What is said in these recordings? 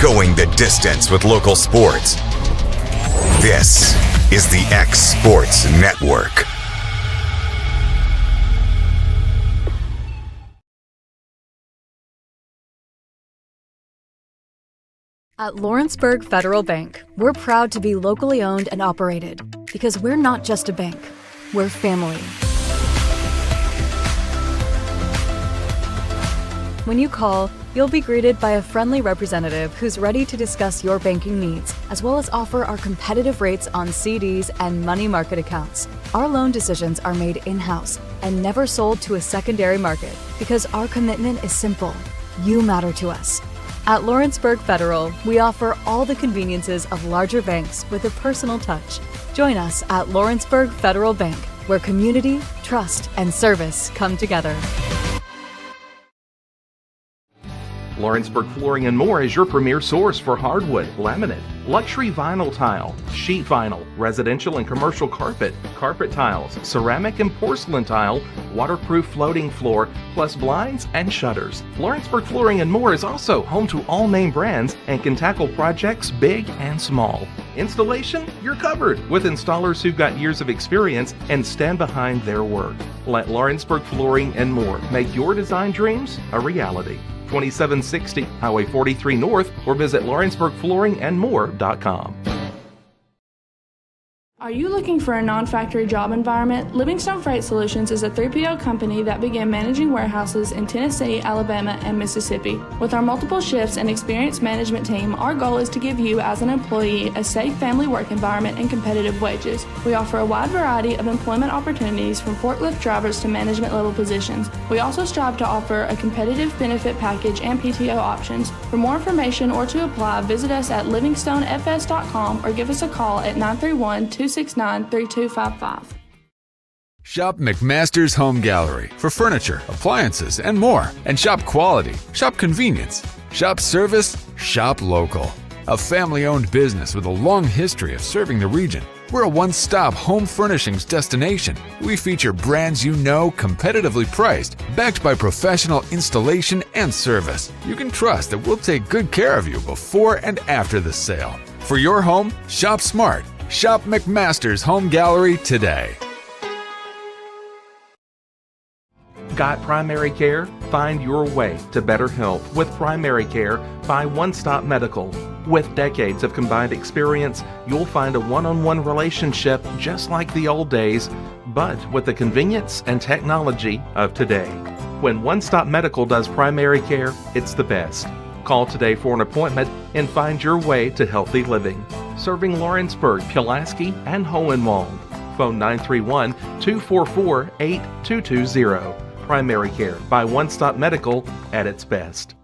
going the distance with local sports. This is the X Sports Network. At Lawrenceburg Federal Bank, we're proud to be locally owned and operated because we're not just a bank, we're family. When you call, you'll be greeted by a friendly representative who's ready to discuss your banking needs, as well as offer our competitive rates on CDs and money market accounts. Our loan decisions are made in-house and never sold to a secondary market because our commitment is simple. You matter to us. At Lawrenceburg Federal, we offer all the conveniences of larger banks with a personal touch. Join us at Lawrenceburg Federal Bank, where community, trust, and service come together. Lawrenceburg Flooring and More is your premier source for hardwood, laminate, luxury vinyl tile, sheet vinyl, residential and commercial carpet, carpet tiles, ceramic and porcelain tile, waterproof floating floor, plus blinds and shutters. Lawrenceburg Flooring and More is also home to all name brands and can tackle projects big and small. Installation, you're covered with installers who've got years of experience and stand behind their work. Let Lawrenceburg Flooring and More make your design dreams a reality. 2760 Highway 43 North, or visit lawrenceburgflooringandmore.com. Are you looking for a non-factory job environment? Livingstone Freight Solutions is a 3PL company that began managing warehouses in Tennessee, Alabama, and Mississippi. With our multiple shifts and experienced management team, our goal is to give you, as an employee, a safe family work environment and competitive wages. We offer a wide variety of employment opportunities from forklift drivers to management level positions. We also strive to offer a competitive benefit package and PTO options. For more information or to apply, visit us at livingstonefs.com or give us a call at 931-269-3255. Shop McMaster's Home Gallery for furniture, appliances, and more. And shop quality, shop convenience, shop service, shop local. A family-owned business with a long history of serving the region. We're a one-stop home furnishings destination. We feature brands you know, competitively priced, backed by professional installation and service. You can trust that we'll take good care of you before and after the sale. For your home, shop smart. Shop McMaster's Home Gallery today. Got primary care? Find your way to better health with primary care by One Stop Medical. With decades of combined experience, you'll find a one-on-one relationship just like the old days, but with the convenience and technology of today. When One Stop Medical does primary care, it's the best. Call today for an appointment and find your way to healthy living. Serving Lawrenceburg, Pulaski, and Hohenwald. Phone 931-244-8220. Primary care by One Stop Medical at its best.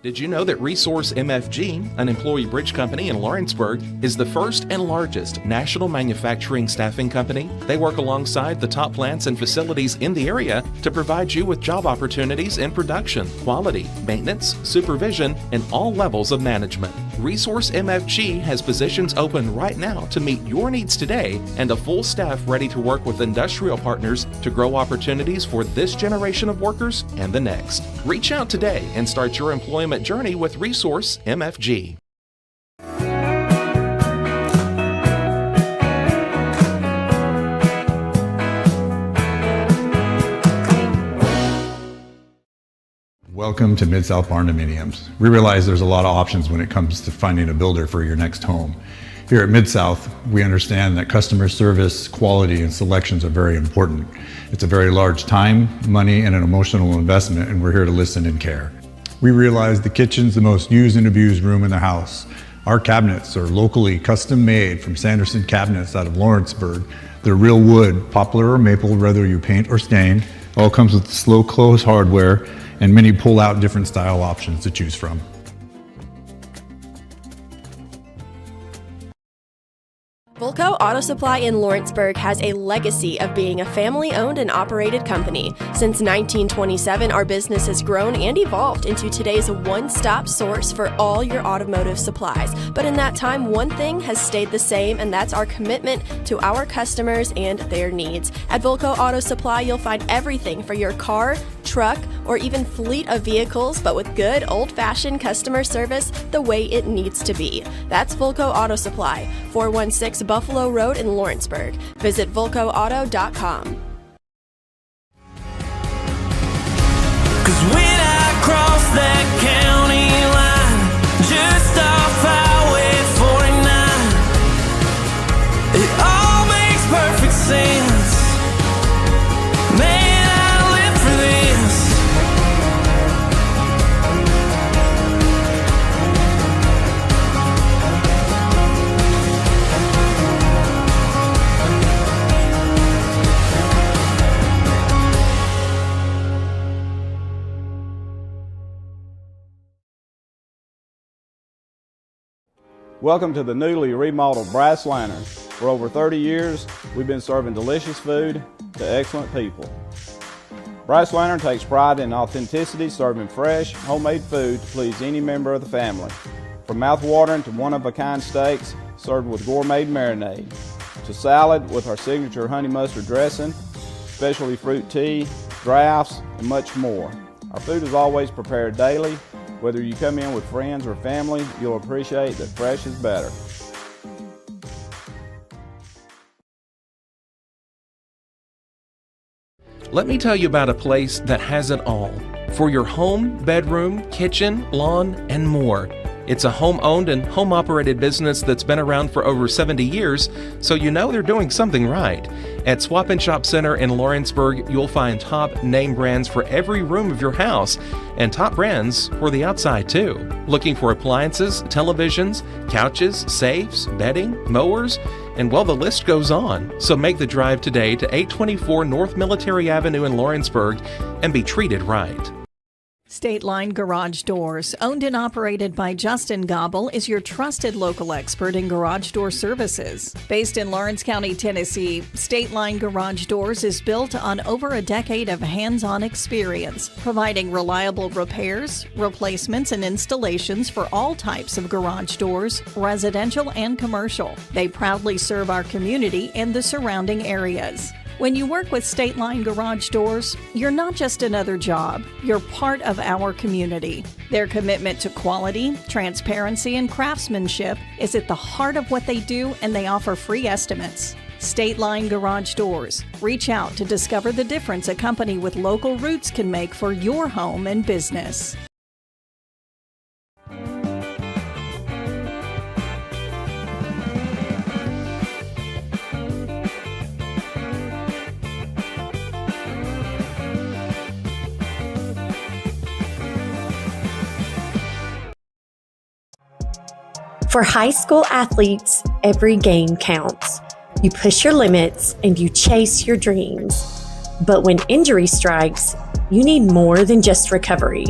Did you know that Resource MFG, an employee bridge company in Lawrenceburg, is the first and largest national manufacturing staffing company? They work alongside the top plants and facilities in the area to provide you with job opportunities in production, quality, maintenance, supervision, and all levels of management. Resource MFG has positions open right now to meet your needs today and a full staff ready to work with industrial partners to grow opportunities for this generation of workers and the next. Reach out today and start your employment journey with Resource MFG. Welcome to Mid-South Barn Dominiums. We realize there's a lot of options when it comes to finding a builder for your next home. Here at Mid-South, we understand that customer service, quality, and selections are very important. It's a very large time, money, and an emotional investment, and we're here to listen and care. We realize the kitchen's the most used and abused room in the house. Our cabinets are locally custom made from Sanderson Cabinets out of Lawrenceburg. They're real wood, poplar or maple, whether you paint or stain. All comes with slow close hardware and many pull-out different style options to choose from. Volco Auto Supply in Lawrenceburg has a legacy of being a family-owned and operated company. Since 1927, our business has grown and evolved into today's one-stop source for all your automotive supplies. But in that time, one thing has stayed the same, and that's our commitment to our customers and their needs. At Volco Auto Supply, you'll find everything for your car, truck, or even fleet of vehicles, but with good old-fashioned customer service the way it needs to be. That's Volco Auto Supply, 416 Buffalo Road in Lawrenceburg. Visit VolcoAuto.com. 'Cause when I cross that county line, just off Highway 49, it all makes perfect sense. Man, I live for this. Welcome to the newly remodeled Brass Lantern. For over 30 years, we've been serving delicious food to excellent people. Brass Lantern takes pride in authenticity, serving fresh, homemade food to please any member of the family. From mouth-watering to one-of-a-kind steaks served with gourmet marinade, to salad with our signature honey mustard dressing, specialty fruit tea, drafts, and much more. Our food is always prepared daily. Whether you come in with friends or family, you'll appreciate that fresh is better. Let me tell you about a place that has it all for your home, bedroom, kitchen, lawn, and more. It's a home-owned and home-operated business that's been around for over 70 years, so you know they're doing something right. At Swap and Shop Center in Lawrenceburg, you'll find top name brands for every room of your house, and top brands for the outside too. Looking for appliances, televisions, couches, safes, bedding, mowers, and well, the list goes on. So make the drive today to 824 North Military Avenue in Lawrenceburg and be treated right. State Line Garage Doors, owned and operated by Justin Gobble, is your trusted local expert in garage door services. Based in Lawrence County, Tennessee, State Line Garage Doors is built on over a decade of hands-on experience, providing reliable repairs, replacements, and installations for all types of garage doors, residential and commercial. They proudly serve our community and the surrounding areas. When you work with State Line Garage Doors, you're not just another job, you're part of our community. Their commitment to quality, transparency, and craftsmanship is at the heart of what they do, and they offer free estimates. State Line Garage Doors. Reach out to discover the difference a company with local roots can make for your home and business. For high school athletes, every game counts. You push your limits and you chase your dreams. But when injury strikes, you need more than just recovery.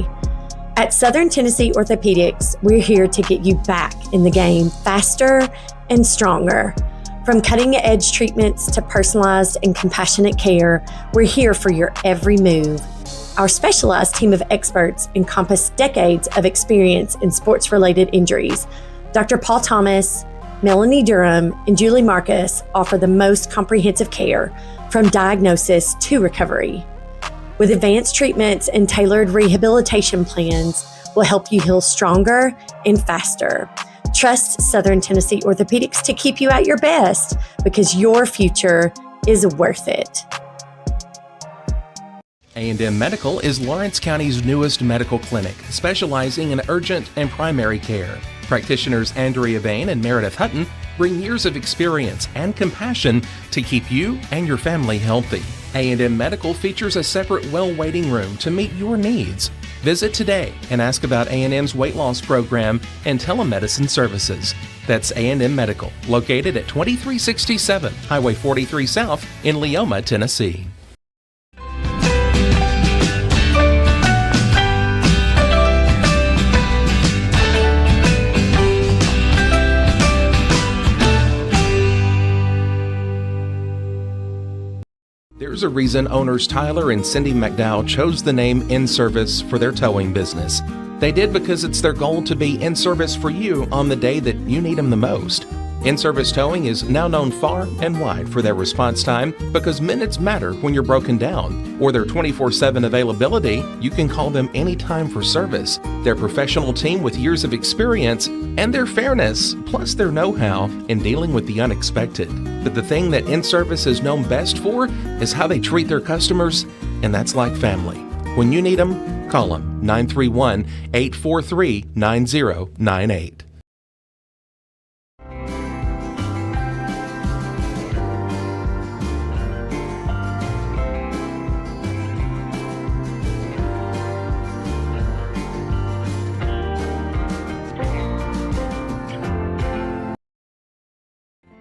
At Southern Tennessee Orthopedics, we're here to get you back in the game faster and stronger. From cutting-edge treatments to personalized and compassionate care, we're here for your every move. Our specialized team of experts encompass decades of experience in sports-related injuries. Dr. Paul Thomas, Melanie Durham, and Julie Marcus offer the most comprehensive care from diagnosis to recovery. With advanced treatments and tailored rehabilitation plans, we'll help you heal stronger and faster. Trust Southern Tennessee Orthopedics to keep you at your best because your future is worth it. A&M Medical is Lawrence County's newest medical clinic, specializing in urgent and primary care. Practitioners Andrea Bain and Meredith Hutton bring years of experience and compassion to keep you and your family healthy. A&M Medical features a separate well waiting room to meet your needs. Visit today and ask about A&M's weight loss program and telemedicine services. That's A&M Medical, located at 2367 Highway 43 South in Leoma, Tennessee. There's a reason owners Tyler and Cindy McDowell chose the name In Service for their towing business. They did because it's their goal to be in service for you on the day that you need them the most. In-Service Towing is now known far and wide for their response time because minutes matter when you're broken down. Or their 24/7 availability, you can call them anytime for service. Their professional team with years of experience and their fairness, plus their know-how in dealing with the unexpected. But the thing that In-Service is known best for is how they treat their customers, and that's like family. When you need them, call them 931-843-9098.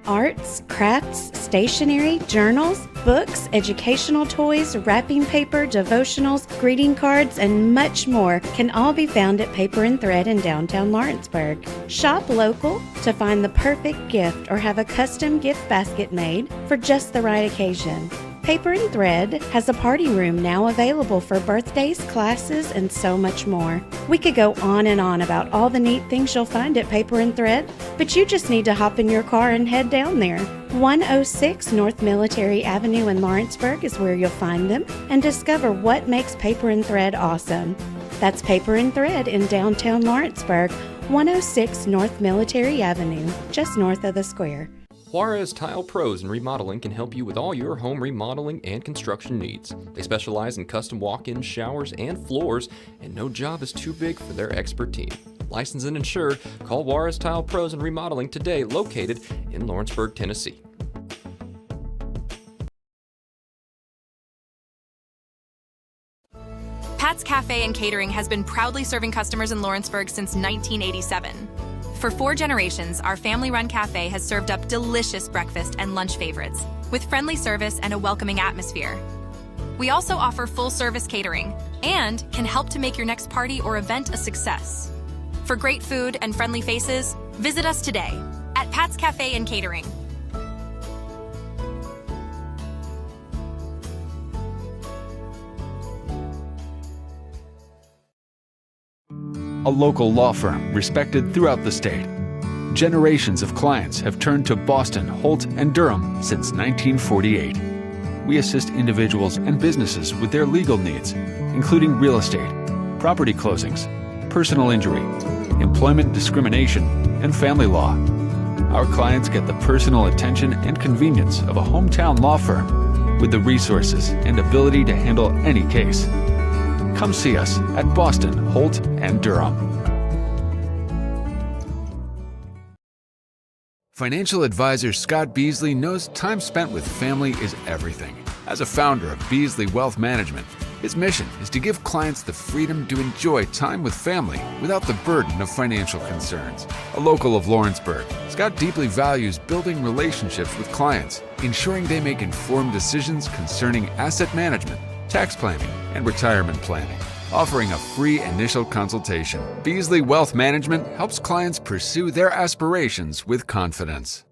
Arts, crafts, stationery, journals, books, educational toys, wrapping paper, devotionals, greeting cards, and much more can all be found at Paper and Thread in downtown Lawrenceburg. Shop local to find the perfect gift or have a custom gift basket made for just the right occasion. Paper and Thread has a party room now available for birthdays, classes, and so much more. We could go on and on about all the neat things you'll find at Paper and Thread, but you just need to hop in your car and head down there. 106 North Military Avenue in Lawrenceburg is where you'll find them and discover what makes Paper and Thread awesome. That's Paper and Thread in downtown Lawrenceburg, 106 North Military Avenue, just north of the square. Juarez Tile Pros and Remodeling can help you with all your home remodeling and construction needs. They specialize in custom walk-in showers and floors, and no job is too big for their expert team. Licensed and insured, call Juarez Tile Pros and Remodeling today, located in Lawrenceburg, Tennessee. Pat's Cafe and Catering has been proudly serving customers in Lawrenceburg since 1987. For 4 generations, our family-run cafe has served up delicious breakfast and lunch favorites, with friendly service and a welcoming atmosphere. We also offer full-service catering and can help to make your next party or event a success. For great food and friendly faces, visit us today at Pat's Cafe and Catering. A local law firm respected throughout the state. Generations of clients have turned to Boston, Holt, and Durham since 1948. We assist individuals and businesses with their legal needs, including real estate, property closings, personal injury, employment discrimination, and family law. Our clients get the personal attention and convenience of a hometown law firm with the resources and ability to handle any case. Come see us at Boston, Holt, and Durham. Financial advisor Scott Beasley knows time spent with family is everything. As a founder of Beasley Wealth Management, his mission is to give clients the freedom to enjoy time with family without the burden of financial concerns. A local of Lawrenceburg, Scott deeply values building relationships with clients, ensuring they make informed decisions concerning asset management, tax planning, and retirement planning. Offering a free initial consultation, Beasley Wealth Management helps clients pursue their aspirations with confidence.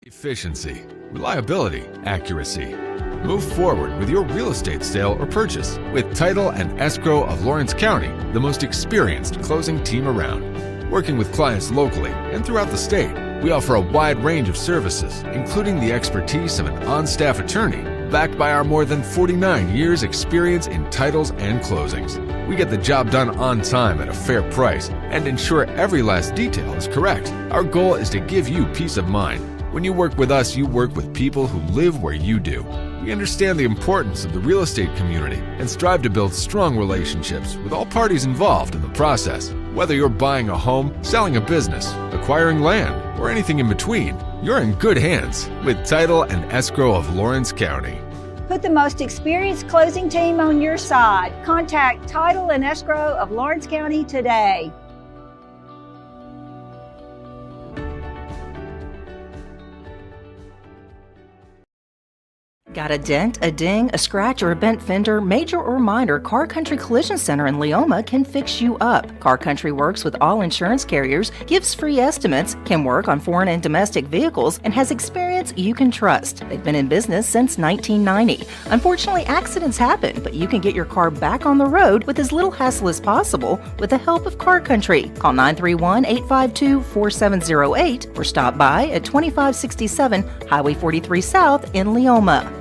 Efficiency, reliability, accuracy. Move forward with your real estate sale or purchase with Title and Escrow of Lawrence County, the most experienced closing team around. Working with clients locally and throughout the state, we offer a wide range of services, including the expertise of an on-staff attorney, backed by our more than 49 years' experience in titles and closings. We get the job done on time at a fair price and ensure every last detail is correct. Our goal is to give you peace of mind. When you work with us, you work with people who live where you do. We understand the importance of the real estate community and strive to build strong relationships with all parties involved in the process. Whether you're buying a home, selling a business, acquiring land, or anything in between, you're in good hands with Title and Escrow of Lawrence County. Put the most experienced closing team on your side. Contact Title and Escrow of Lawrence County today. Got a dent, a ding, a scratch, or a bent fender? Major or minor, Car Country Collision Center in Leoma can fix you up. Car Country works with all insurance carriers, gives free estimates, can work on foreign and domestic vehicles, and has experience you can trust. They've been in business since 1990. Unfortunately, accidents happen, but you can get your car back on the road with as little hassle as possible with the help of Car Country. Call 931-852-4708 or stop by at 2567 Highway 43 South in Leoma.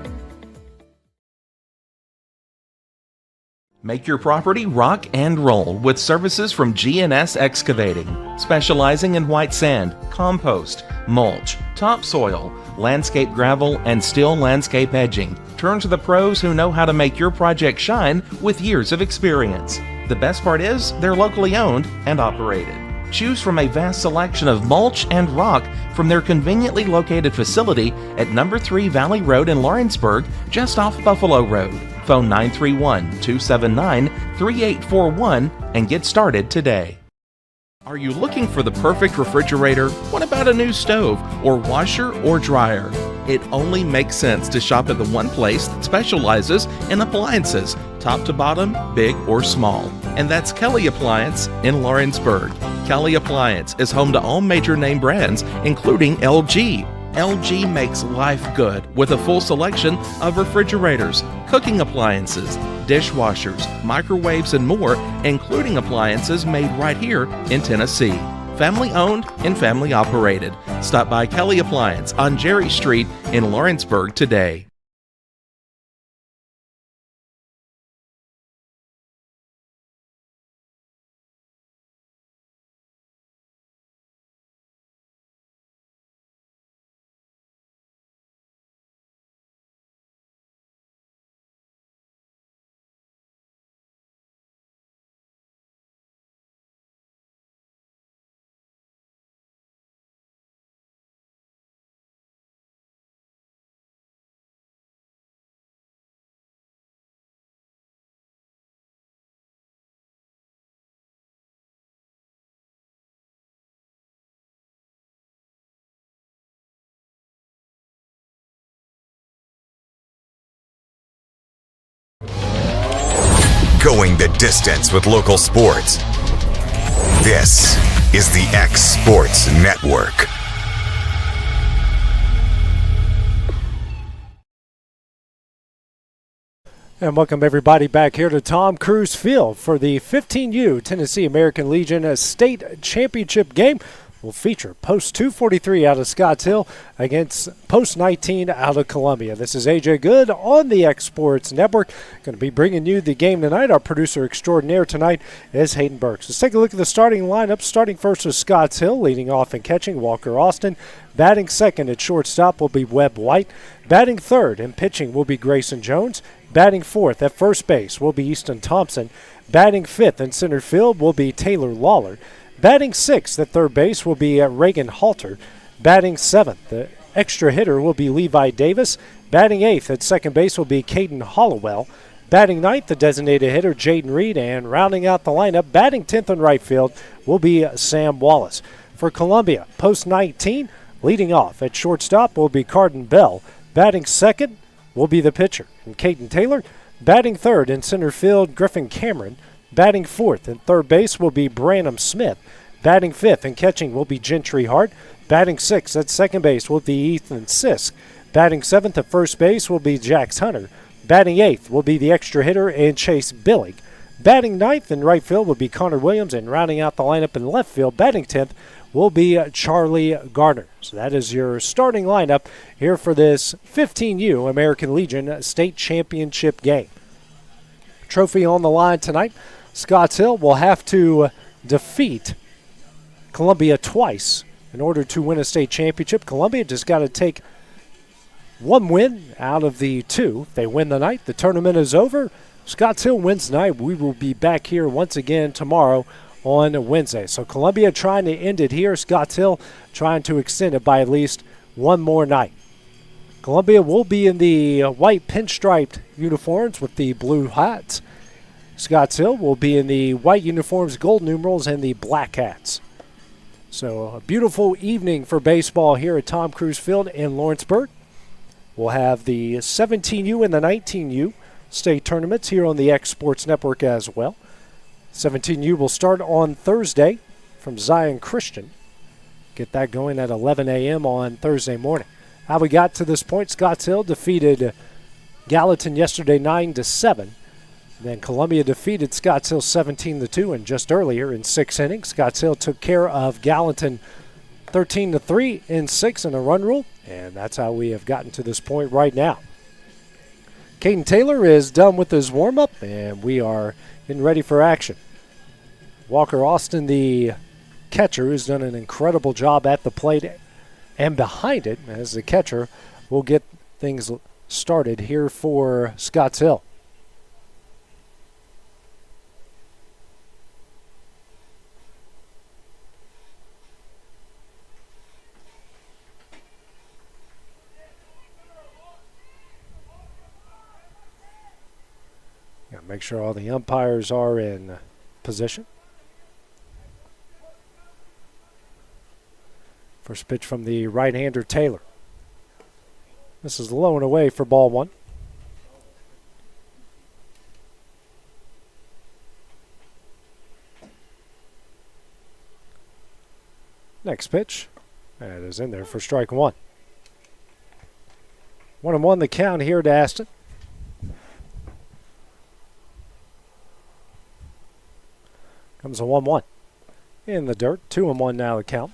Make your property rock and roll with services from GNS Excavating, specializing in white sand, compost, mulch, topsoil, landscape gravel, and steel landscape edging. Turn to the pros who know how to make your project shine with years of experience. The best part is they're locally owned and operated. Choose from a vast selection of mulch and rock from their conveniently located facility at number 3 Valley Road in Lawrenceburg, just off Buffalo Road. Phone 931-279-3841 and get started today. Are you looking for the perfect refrigerator? What about a new stove or washer or dryer? It only makes sense to shop at the one place that specializes in appliances, top to bottom, big or small. And that's Kelly Appliance in Lawrenceburg. Kelly Appliance is home to all major name brands, including LG. LG makes life good with a full selection of refrigerators, cooking appliances, dishwashers, microwaves, and more, including appliances made right here in Tennessee. Family owned and family operated. Stop by Kelly Appliance on Jerry Street in Lawrenceburg today. Going the distance with local sports. This is the X Sports Network. And welcome everybody back here to Tom Cruise Field for the 15U Tennessee American Legion State Championship game. Will feature Post 243 out of Scotts Hill against Post 19 out of Columbia. This is AJ Good on the X Sports Network. Going to be bringing you the game tonight. Our producer extraordinaire tonight is Hayden Burks. Let's take a look at the starting lineup. Starting first with Scotts Hill, leading off and catching Walker Austin. Batting second at shortstop will be Webb White. Batting third and pitching will be Grayson Jones. Batting fourth at first base will be Easton Thompson. Batting fifth in center field will be Taylor Lawler. Batting sixth at third base will be Reagan Halter. Batting seventh, the extra hitter will be Levi Davis. Batting eighth at second base will be Caden Hollowell. Batting ninth, the designated hitter Jaden Reed. And rounding out the lineup, batting 10th in right field will be Sam Wallace. For Columbia, Post 19, leading off at shortstop will be Carden Bell. Batting second will be the pitcher, and Caden Taylor. Batting third in center field, Griffin Cameron. Batting fourth and third base will be Branham Smith. Batting fifth and catching will be Gentry Hart. Batting sixth at second base will be Ethan Sisk. Batting seventh at first base will be Jax Hunter. Batting eighth will be the extra hitter and Chase Billig. Batting ninth in right field will be Connor Williams, and rounding out the lineup in left field, batting 10th will be Charlie Gardner. So that is your starting lineup here for this 15U American Legion State Championship game. Trophy on the line tonight. Scotts Hill will have to defeat Columbia twice in order to win a state championship. Columbia just got to take one win out of the two. If they win the night, the tournament is over. Scotts Hill wins tonight. We will be back here once again tomorrow on Wednesday. So Columbia trying to end it here. Scotts Hill trying to extend it by at least one more night. Columbia will be in the white pinstriped uniforms with the blue hats. Scotts Hill will be in the white uniforms, gold numerals, and the black hats. So a beautiful evening for baseball here at Tom Cruise Field in Lawrenceburg. We'll have the 17U and the 19U state tournaments here on the X Sports Network as well. 17U will start on Thursday from Zion Christian. Get that going at 11 a.m. on Thursday morning. How we got to this point, Scotts Hill defeated Gallatin yesterday 9-7. Then Columbia defeated Scotts Hill 17-2, and just earlier in 6 innings, Scotts Hill took care of Gallatin 13-3 in 6 in a run rule, and that's how we have gotten to this point right now. Caden Taylor is done with his warm-up, and we are getting ready for action. Walker Austin, the catcher, who's done an incredible job at the plate and behind it, as the catcher will get things started here for Scotts Hill. Make sure all the umpires are in position. First pitch from the right-hander Taylor. This is low and away for ball one. Next pitch. That is in there for strike one. 1-1 the count here to Aston. Comes a 1-1 in the dirt. 2-1 now the count.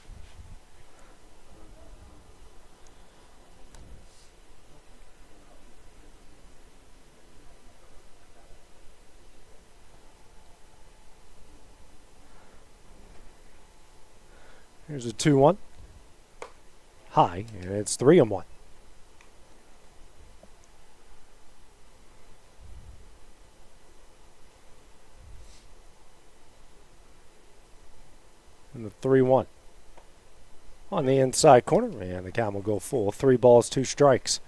Here's a 2-1. High, and it's 3-1. And the 3-1 on the inside corner, and the count will go full. 3 balls, 2 strikes.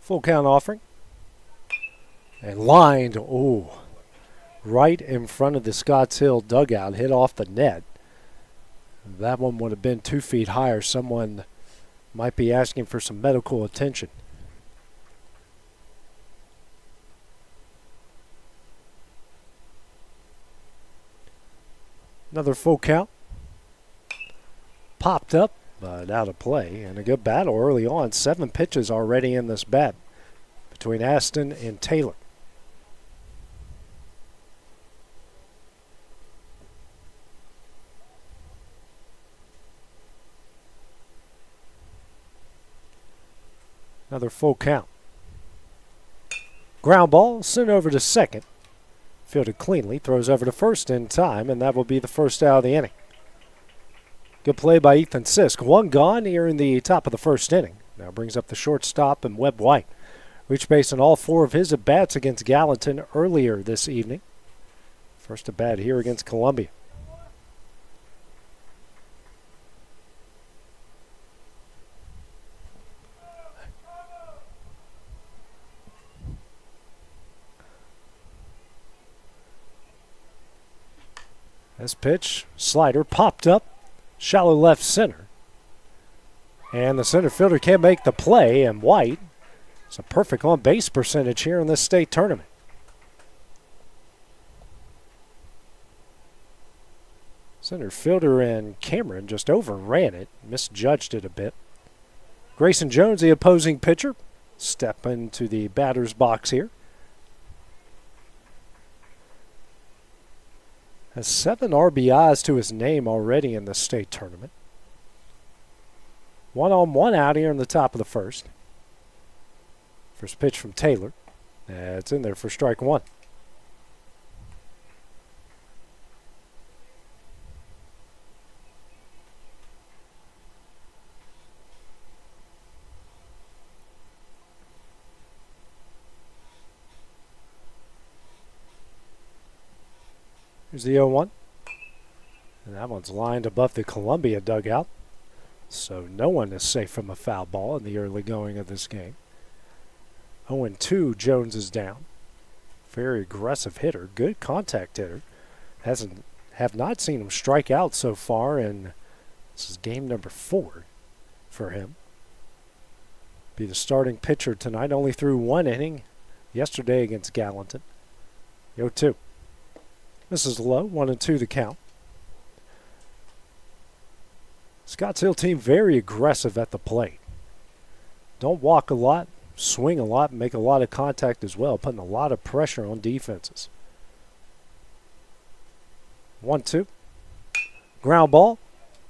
Full count offering. And lined, right in front of the Scotts Hill dugout, hit off the net. That one would have been 2 feet higher. Someone might be asking for some medical attention. Another full count. Popped up, but out of play. And a good battle early on. 7 pitches already in this bat between Aston and Taylor. Another full count. Ground ball sent over to second. Fielded cleanly, throws over to first in time, and that will be the first out of the inning. Good play by Ethan Sisk. 1 gone here in the top of the first inning. Now brings up the shortstop and Webb White. Reached base on all 4 of his at-bats against Gallatin earlier this evening. First at-bat here against Columbia. This pitch, slider, popped up, shallow left center. And the center fielder can't make the play, and White, it's a perfect on-base percentage here in this state tournament. Center fielder and Cameron just overran it, misjudged it a bit. Grayson Jones, the opposing pitcher, step into the batter's box here. Has 7 RBIs to his name already in the state tournament. 1-on-1 out here in the top of the first. First pitch from Taylor. It's in there for strike one. Here's the 0-1. And that one's lined above the Columbia dugout. So no one is safe from a foul ball in the early going of this game. 0-2, Jones is down. Very aggressive hitter, good contact hitter. have not seen him strike out so far, and this is game number 4 for him. Be the starting pitcher tonight. Only threw 1 inning yesterday against Gallatin. 0-2. This is low. 1-2 the count. Scotts Hill team very aggressive at the plate. Don't walk a lot, swing a lot, make a lot of contact as well, putting a lot of pressure on defenses. 1-2. Ground ball.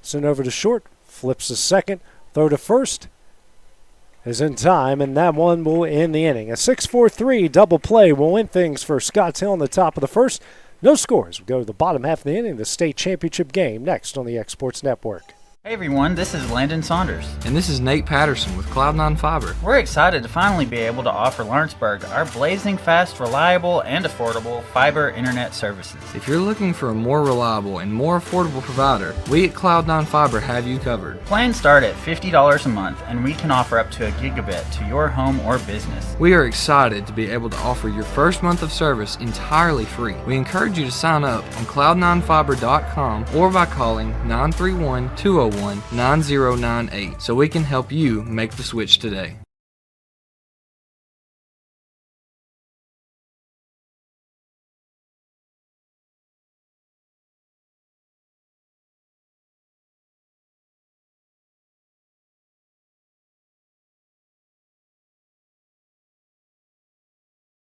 Sent over to short. Flips to second. Throw to first. Is in time, and that one will end the inning. A 6-4-3 double play will win things for Scotts Hill in the top of the first. No scores. We go to the bottom half of the inning, the state championship game, next on the X Sports Network. Hey everyone, this is Landon Saunders. And this is Nate Patterson with Cloud9 Fiber. We're excited to finally be able to offer Lawrenceburg our blazing fast, reliable, and affordable fiber internet services. If you're looking for a more reliable and more affordable provider, we at Cloud9 Fiber have you covered. Plans start at $50 a month, and we can offer up to a gigabit to your home or business. We are excited to be able to offer your first month of service entirely free. We encourage you to sign up on cloud9fiber.com or by calling 931-201-9098 so we can help you make the switch today.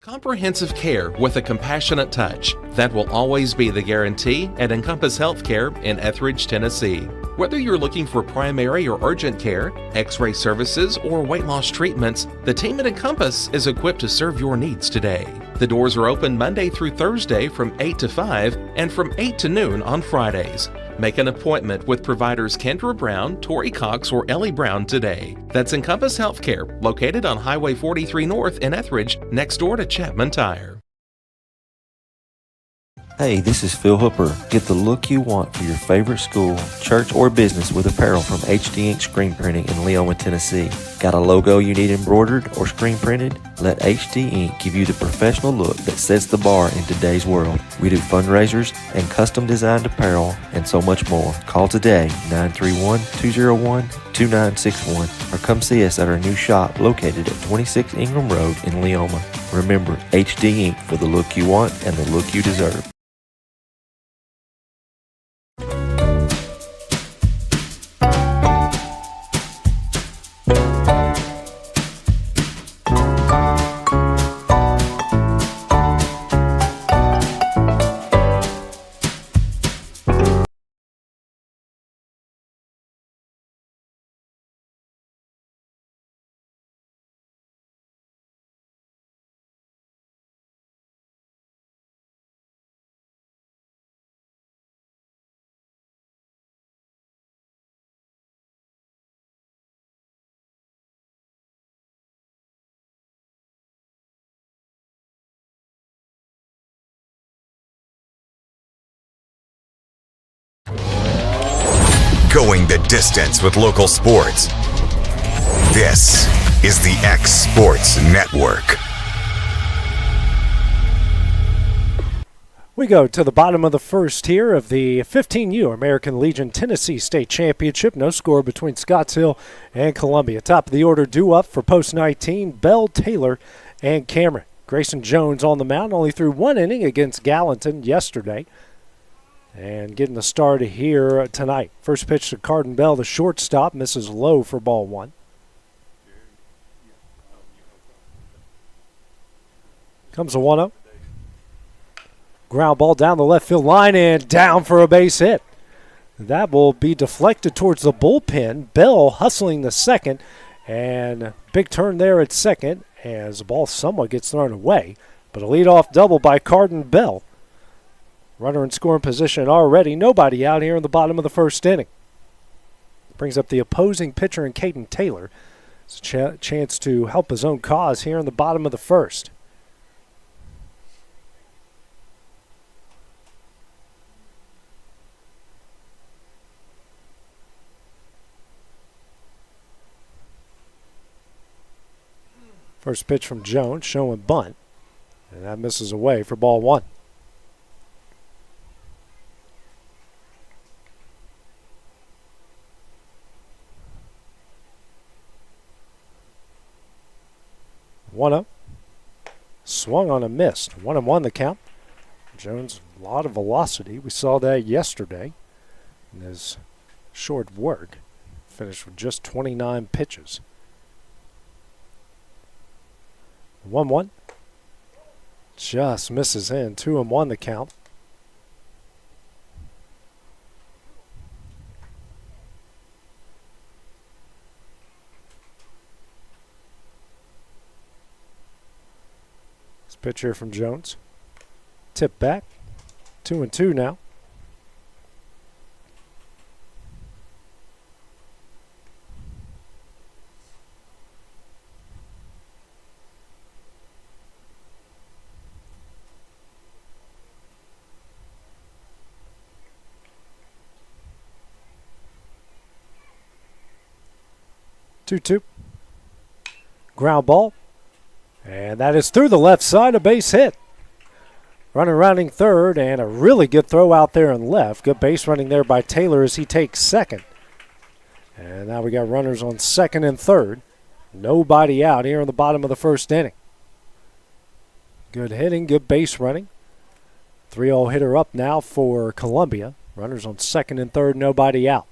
Comprehensive care with a compassionate touch. That will always be the guarantee at Encompass Healthcare in Etheridge, Tennessee. Whether you're looking for primary or urgent care, x-ray services, or weight loss treatments, the team at Encompass is equipped to serve your needs today. The doors are open Monday through Thursday from 8 to 5 and from 8 to noon on Fridays. Make an appointment with providers Kendra Brown, Tori Cox, or Ellie Brown today. That's Encompass Healthcare, located on Highway 43 North in Etheridge, next door to Chapman Tire. Hey, this is Phil Hooper. Get the look you want for your favorite school, church, or business with apparel from HD Ink Screen Printing in Leoma, Tennessee. Got a logo you need embroidered or screen printed? Let HD Ink give you the professional look that sets the bar in today's world. We do fundraisers and custom designed apparel and so much more. Call today, 931-201-2961, or come see us at our new shop located at 26 Ingram Road in Leoma. Remember, HD Ink for the look you want and the look you deserve. Going the distance with local sports. This is the X Sports Network. We go to the bottom of the first here of the 15U American Legion Tennessee State Championship. No score between Scotts Hill and Columbia. Top of the order due up for post 19, Bell, Taylor, and Cameron. Grayson Jones on the mound, only threw 1 inning against Gallatin yesterday. And getting the start here tonight. First pitch to Carden Bell, the shortstop, misses low for ball 1. Comes a 1-0. Ground ball down the left field line and down for a base hit. That will be deflected towards the bullpen. Bell hustling the second, and big turn there at second as the ball somewhat gets thrown away. But a leadoff double by Carden Bell. Runner in scoring position already. Nobody out here in the bottom of the first inning. Brings up the opposing pitcher in Caden Taylor. It's a chance to help his own cause here in the bottom of the first. First pitch from Jones, showing bunt. And that misses away for ball 1. 1-0. Swung on a missed. 1-1 the count. Jones, a lot of velocity. We saw that yesterday in his short work. Finished with just 29 pitches. 1-1. Just misses in. 2-1 the count. This pitch here from Jones. Tip back. 2-2 now. Two. Ground ball. And that is through the left side, a base hit. Runner rounding third, and a really good throw out there and left. Good base running there by Taylor as he takes second. And now we got runners on second and third. Nobody out here in the bottom of the first inning. Good hitting, good base running. 3-0 hitter up now for Columbia. Runners on second and third, nobody out.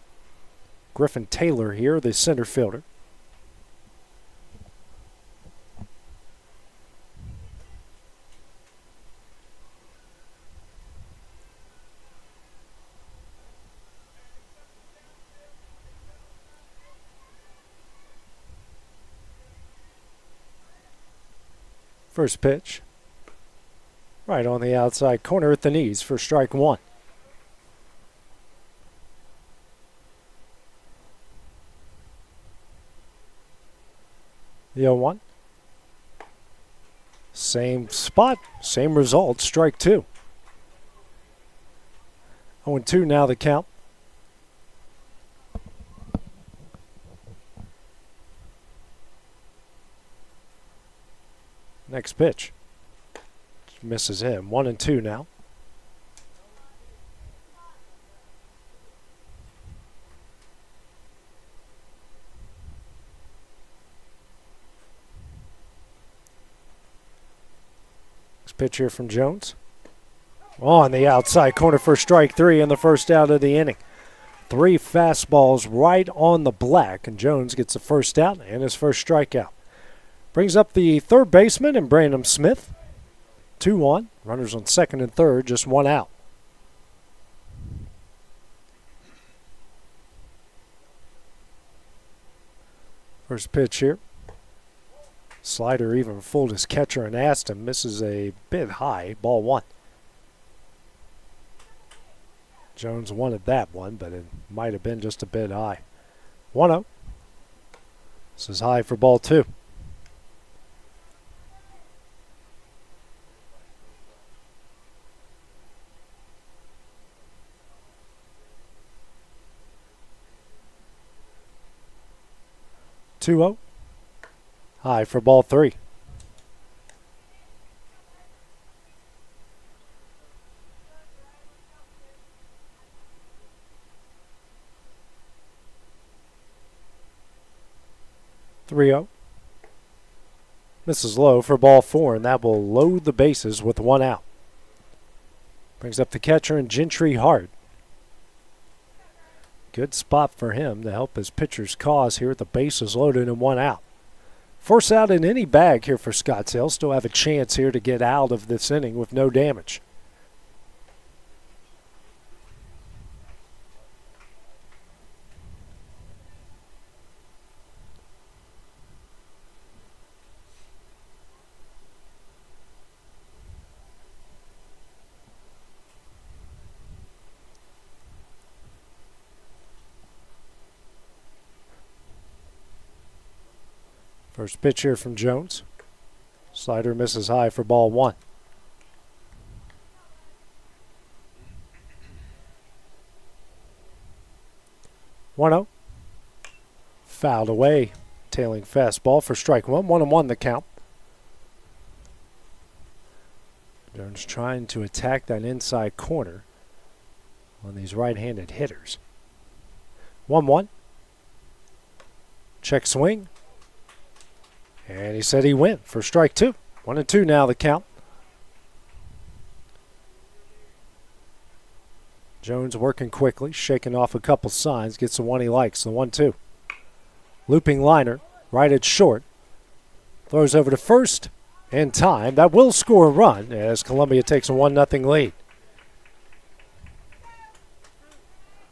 Griffin Taylor here, the center fielder. First pitch, right on the outside corner at the knees for strike one. The 0-1. Same spot, same result, strike two. 0-2 now the count. Next pitch. Misses him. 1-2 now. Next pitch here from Jones. On the outside corner for strike three and the first out of the inning. 3 fastballs right on the black, and Jones gets the first out and his first strikeout. Brings up the third baseman and Brandon Smith. 2-1. Runners on second and third, just one out. First pitch here. Slider even fooled his catcher and asked him. Misses a bit high. Ball one. Jones wanted that one, but it might have been just a bit high. 1-0. This is high for ball two. High for ball three. Misses low for ball four, and that will load the bases with one out. Brings up the catcher and Gentry Hart. Good spot for him to help his pitcher's cause here with the bases loaded and one out. Force out in any bag here for Scottsdale. Still have a chance here to get out of this inning with no damage. First pitch here from Jones. Slider misses high for ball one. Fouled away. Tailing fastball for strike one. 1-1 the count. Jones trying to attack that inside corner on these right-handed hitters. 1-1. Check swing. And he said he went for strike 2. 1-2 now the count. Jones working quickly, shaking off a couple signs, gets the one he likes, the 1-2. Looping liner, righted short. Throws over to first in time. That will score a run as Columbia takes a 1-0 lead.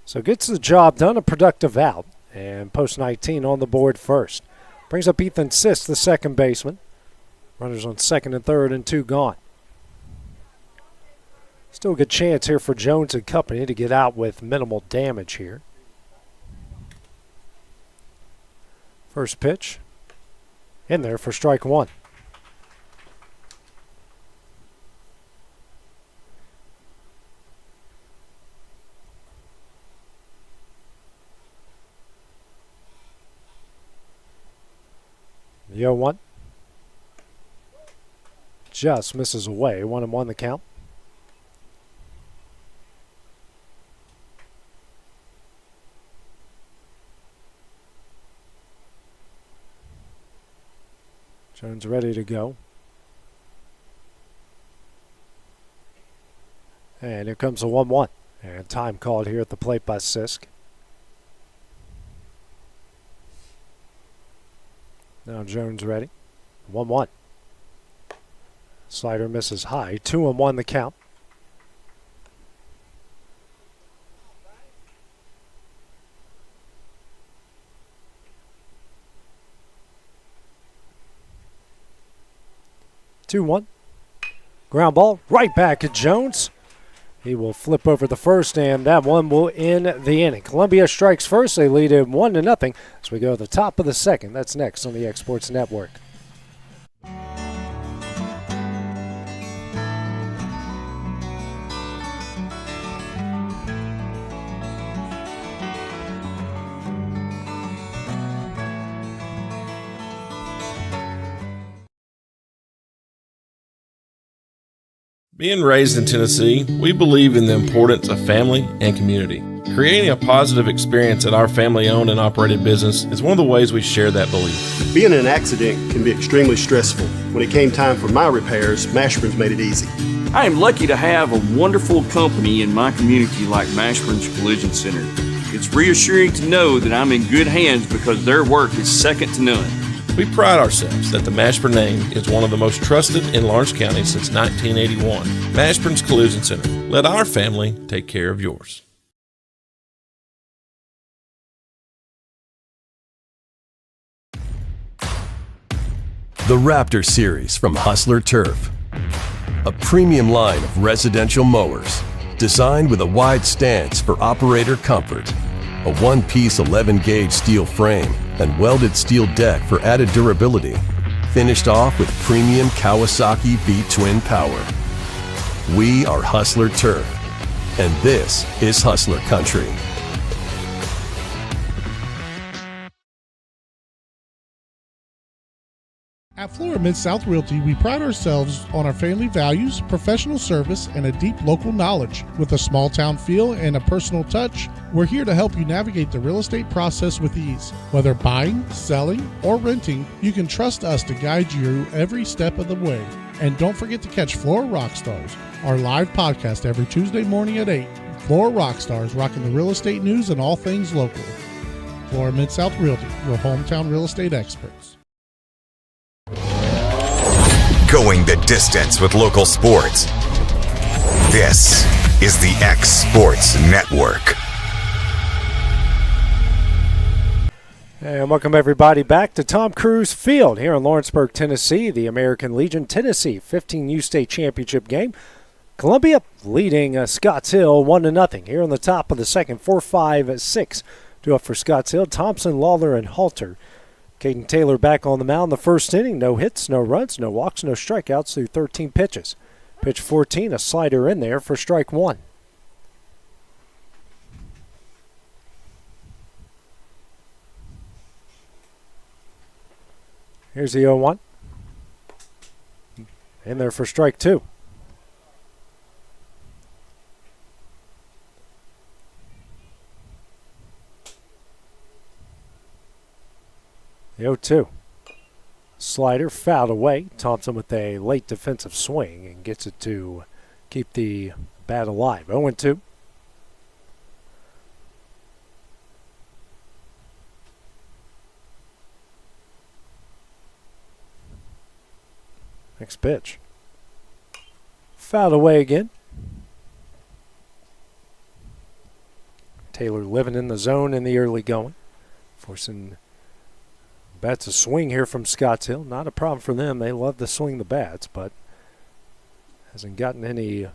So gets the job done, a productive out. And post 19 on the board first. Brings up Ethan Sisk, the second baseman. Runners on second and third and 2 gone. Still a good chance here for Jones and company to get out with minimal damage here. First pitch in there for strike 1. The 0-1 just misses away. 1-1 the count. Jones ready to go. And here comes the 1-1. And time called here at the plate by Sisk. Now Jones ready. 1-1. Slider misses high. 2-1 the count. Ground ball right back at Jones. He will flip over the first, and that one will end the inning. Columbia strikes first. They lead it 1-0 as we go to the top of the second. That's next on the X Sports Network. Being raised in Tennessee, we believe in the importance of family and community. Creating a positive experience at our family-owned and operated business is one of the ways we share that belief. Being in an accident can be extremely stressful. When it came time for my repairs, Mashburn's made it easy. I am lucky to have a wonderful company in my community like Mashburn's Collision Center. It's reassuring to know that I'm in good hands because their work is second to none. We pride ourselves that the Mashburn name is one of the most trusted in Lawrence County since 1981. Mashburn's Collision Center. Let our family take care of yours. The Raptor Series from Hustler Turf. A premium line of residential mowers designed with a wide stance for operator comfort. A one-piece 11-gauge steel frame and welded steel deck for added durability. Finished off with premium Kawasaki V-twin power. We are Hustler Turf, and this is Hustler Country. At Flora Mid-South Realty, we pride ourselves on our family values, professional service, and a deep local knowledge. With a small town feel and a personal touch, we're here to help you navigate the real estate process with ease. Whether buying, selling, or renting, you can trust us to guide you every step of the way. And don't forget to catch Flora Rockstars, our live podcast every Tuesday morning at 8. Flora Rockstars, rocking the real estate news and all things local. Flora Mid-South Realty, your hometown real estate experts. Going the distance with local sports. This is the X Sports Network. And welcome everybody back to Tom Cruise Field here in Lawrenceburg, Tennessee. The American Legion Tennessee 15U state championship game. Columbia leading Scotts Hill 1-0 here on the top of the second. 4-5-6 to up for Scotts Hill. Thompson, Lawler, and Halter. Caden Taylor back on the mound in the first inning. No hits, no runs, no walks, no strikeouts through 13 pitches. Pitch 14, a slider in there for strike 1. Here's the 0-1. In there for strike 2. The 0-2. Slider fouled away. Thompson with a late defensive swing and gets it to keep the bat alive. 0-2. Next pitch. Fouled away again. Taylor living in the zone in the early going. Forcing bats a swing here from Scottsdale. Not a problem for them. They love to swing the bats, but hasn't gotten any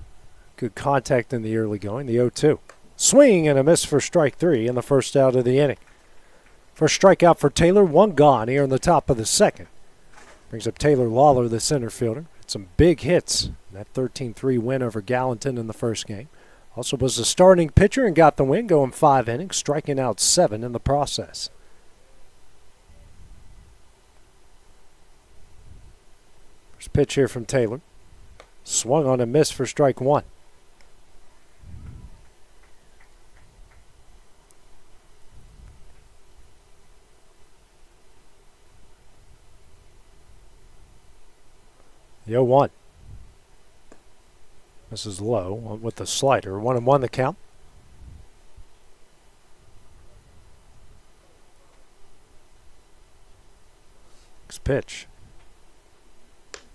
good contact in the early going. The 0-2. Swing and a miss for strike 3 in the first out of the inning. First strikeout for Taylor, one gone here in the top of the second. Brings up Taylor Lawler, the center fielder. Had some big hits in that 13-3 win over Gallatin in the first game. Also was the starting pitcher and got the win, going 5 innings, striking out 7 in the process. First pitch here from Taylor. Swung on and missed for strike 1. The 0-1. This is low with the slider. 1-1 the count. Next pitch.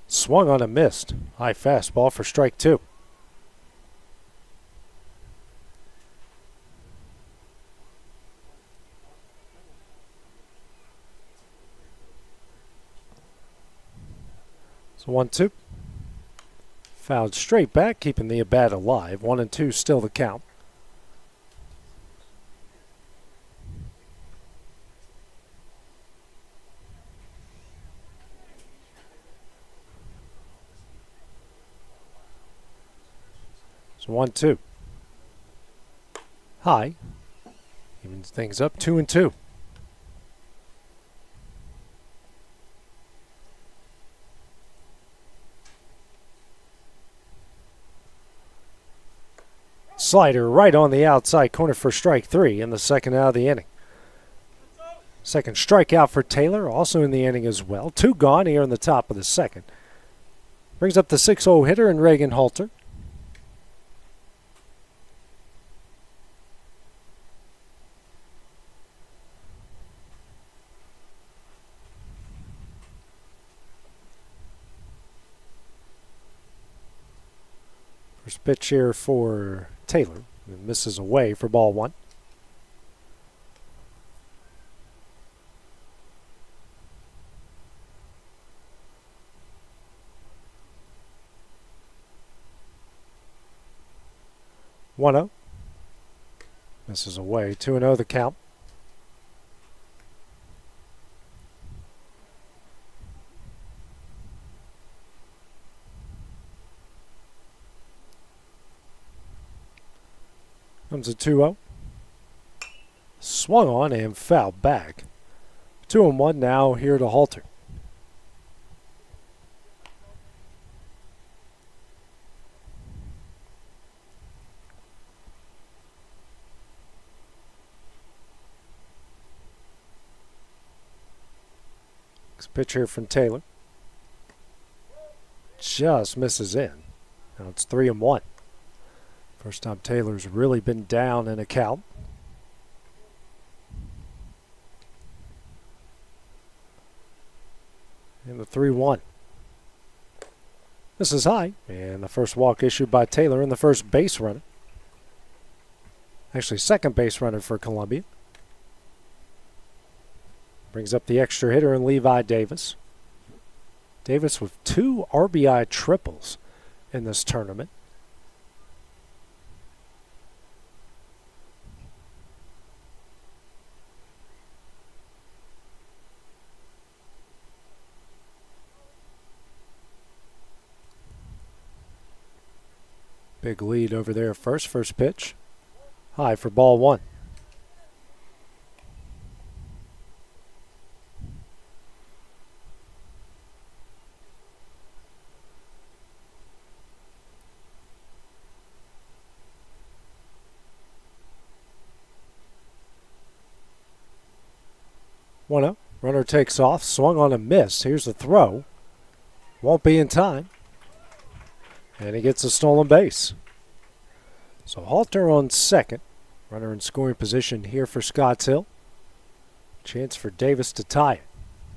Swung on and missed. High fastball for strike 2. So 1-2. Fouled straight back, keeping the bat alive. 1-2 still the count. So 1-2. High. Evens things up. 2-2. Slider right on the outside corner for strike 3 in the second out of the inning. Second strikeout for Taylor, also in the inning as well. 2 gone here in the top of the second. Brings up the 6-0 hitter in Reagan Halter. First pitch here for Taylor. It misses away for ball 1. One-0. Misses away. 2-0 the count. Comes a 2-0. Swung on and fouled back. 2-1 now here to Halter. Next pitch here from Taylor. Just misses in. Now it's 3-1. First time Taylor's really been down in a count. And the 3-1. This is high. And the first walk issued by Taylor and the first base runner. Actually, second base runner for Columbia. Brings up the extra hitter in Levi Davis. Davis with 2 RBI triples in this tournament. Big lead over there first. First pitch. High for ball 1. One up. Runner takes off, swung on a miss. Here's the throw. Won't be in time. And he gets a stolen base. So Halter on second. Runner in scoring position here for Scotts Hill. Chance for Davis to tie it.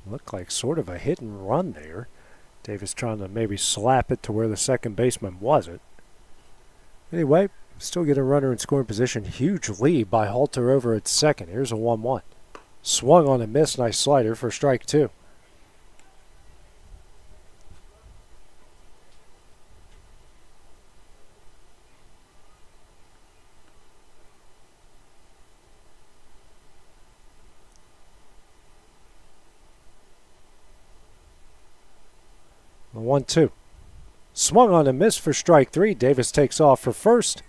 Looked like sort of a hit and run there. Davis trying to maybe slap it to where the second baseman wasn't. Anyway, still get a runner in scoring position. Huge lead by Halter over at second. Here's a 1-1. Swung on a miss. Nice slider for strike two. The 1-2. Swung on a miss for strike three. Davis takes off for first.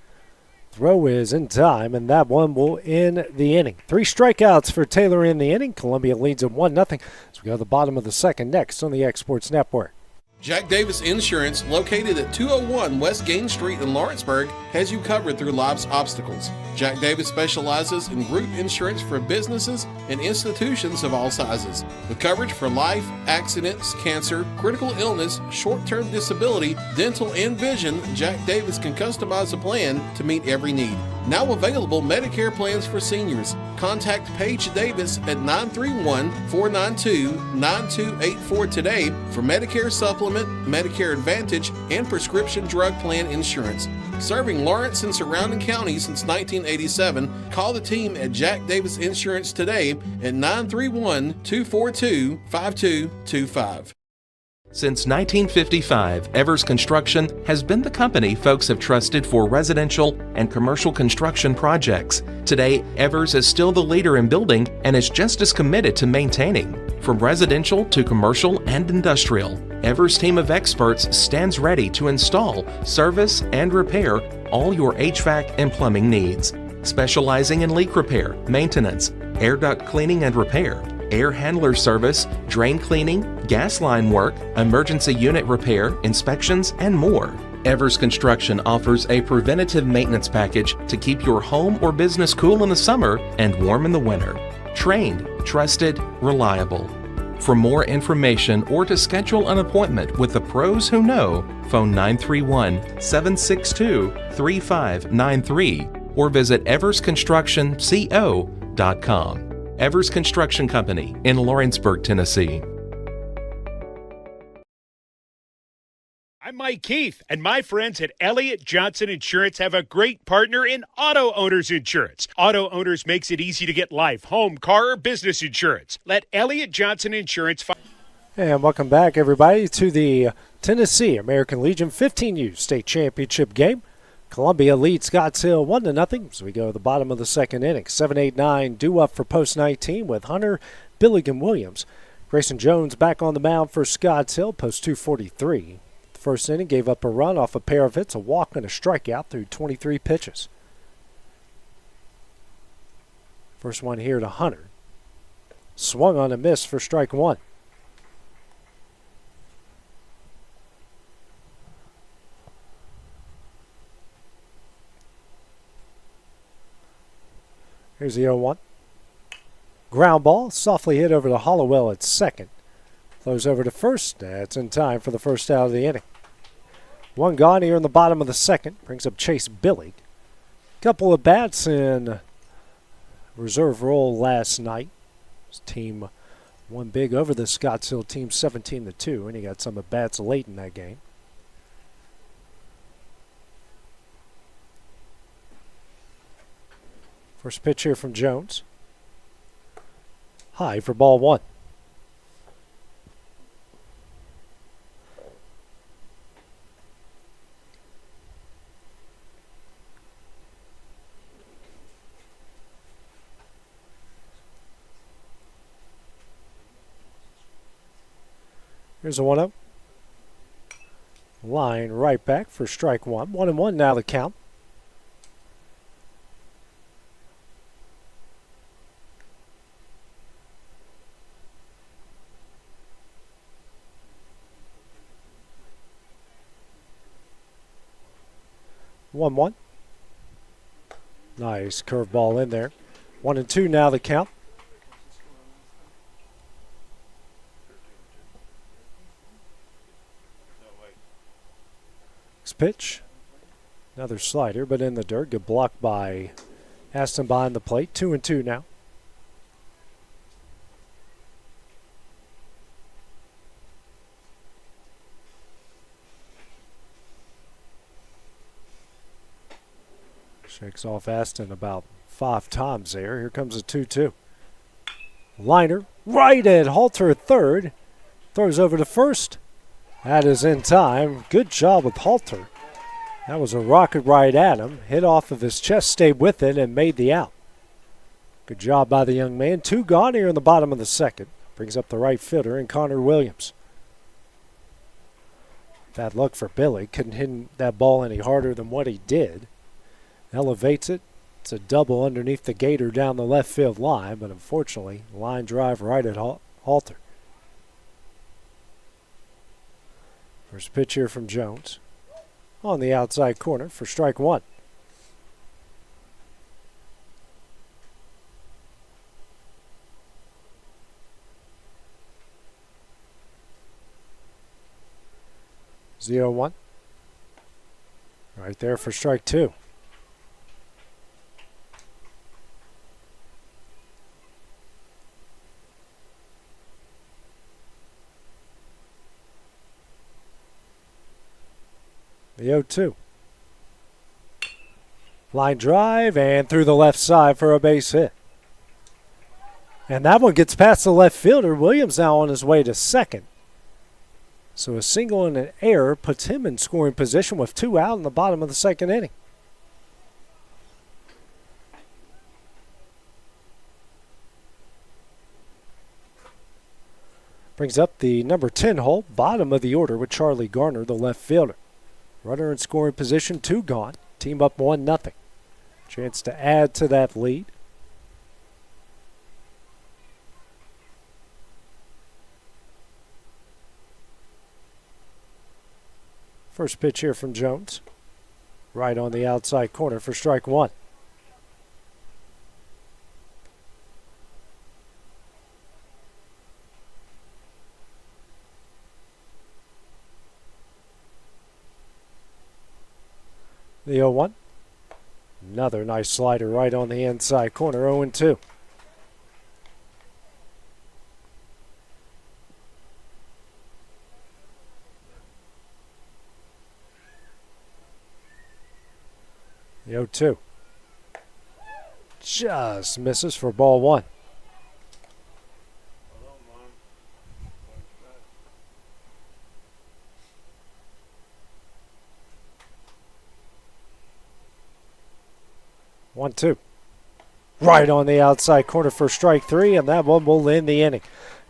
Throw is in time, and that one will end the inning. 3 strikeouts for Taylor in the inning. Columbia leads at 1-0 as we go to the bottom of the second next on the Exports Network. Jack Davis Insurance, located at 201 West Gain Street in Lawrenceburg, has you covered through life's obstacles. Jack Davis specializes in group insurance for businesses and institutions of all sizes. With coverage for life, accidents, cancer, critical illness, short-term disability, dental, and vision, Jack Davis can customize a plan to meet every need. Now available Medicare plans for seniors. Contact Paige Davis at 931-492-9284 today for Medicare Supplement, Medicare Advantage, and prescription drug plan insurance. Serving Lawrence and surrounding counties since 1987, call the team at Jack Davis Insurance today at 931-242-5225. Since 1955, Evers Construction has been the company folks have trusted for residential and commercial construction projects. Today, Evers is still the leader in building and is just as committed to maintaining. From residential to commercial and industrial, Evers' team of experts stands ready to install, service, and repair all your HVAC and plumbing needs. Specializing in leak repair, maintenance, air duct cleaning and repair, air handler service, drain cleaning, gas line work, emergency unit repair, inspections, and more. Evers Construction offers a preventative maintenance package to keep your home or business cool in the summer and warm in the winter. Trained, trusted, reliable. For more information or to schedule an appointment with the pros who know, phone 931-762-3593 or visit eversconstructionco.com. Evers Construction Company in Lawrenceburg, Tennessee. I'm Mike Keith, and my friends at Elliott Johnson Insurance have a great partner in Auto Owners Insurance. Auto Owners makes it easy to get life, home, car, or business insurance. Let Elliott Johnson Insurance And welcome back, everybody, to the Tennessee American Legion 15U state championship game. Columbia leads Scotts Hill 1-0 as we go to the bottom of the second inning. 7-8-9 due up for post 19 with Hunter, Billigan Williams. Grayson Jones back on the mound for Scotts Hill, post 243. The first inning gave up a run off a pair of hits, a walk and a strikeout through 23 pitches. First one here to Hunter. Swung on a miss for strike one. Here's the 0-1. Ground ball, softly hit over to Hollowell at second. Throws over to first. That's in time for the first out of the inning. One gone here in the bottom of the second. Brings up Chase Billig. Couple of bats in reserve role last night. His team won big over the Scotts Hill team 17-2, and he got some at bats late in that game. First pitch here from Jones. High for ball one. Here's a 1-0. Line right back for strike one. 1-1 now the count. One. Nice curveball in there. 1-2 now the count. pitch. Another slider, but in the dirt. Good block by Aston behind the plate. 2-2 now. Shakes off Aston about 5 times there. Here comes a 2-2. Liner right at Halter at third. Throws over to first. That is in time. Good job with Halter. That was a rocket right at him. Hit off of his chest, stayed with it, and made the out. Good job by the young man. 2 gone here in the bottom of the second. Brings up the right fielder and Connor Williams. Bad luck for Billy. Couldn't hit that ball any harder than what he did. Elevates it. It's a double underneath the gator down the left field line, but unfortunately, line drive right at Halter. First pitch here from Jones. On the outside corner for strike 1. Zero 1. Right there for strike 2. The 0-2. Line drive and through the left side for a base hit. And that one gets past the left fielder. Williams now on his way to second. So a single and an error puts him in scoring position with 2 out in the bottom of the second inning. Brings up the number 10 hole, bottom of the order with Charlie Garner, the left fielder. Runner in scoring position, 2 gone. Team up 1-0. Chance to add to that lead. First pitch here from Jones. Right on the outside corner for strike 1. The 0-1. Another nice slider right on the inside corner, 0-2. The 0-2. Just misses for ball 1. One, 2. Right on the outside corner for strike 3, and that one will end the inning.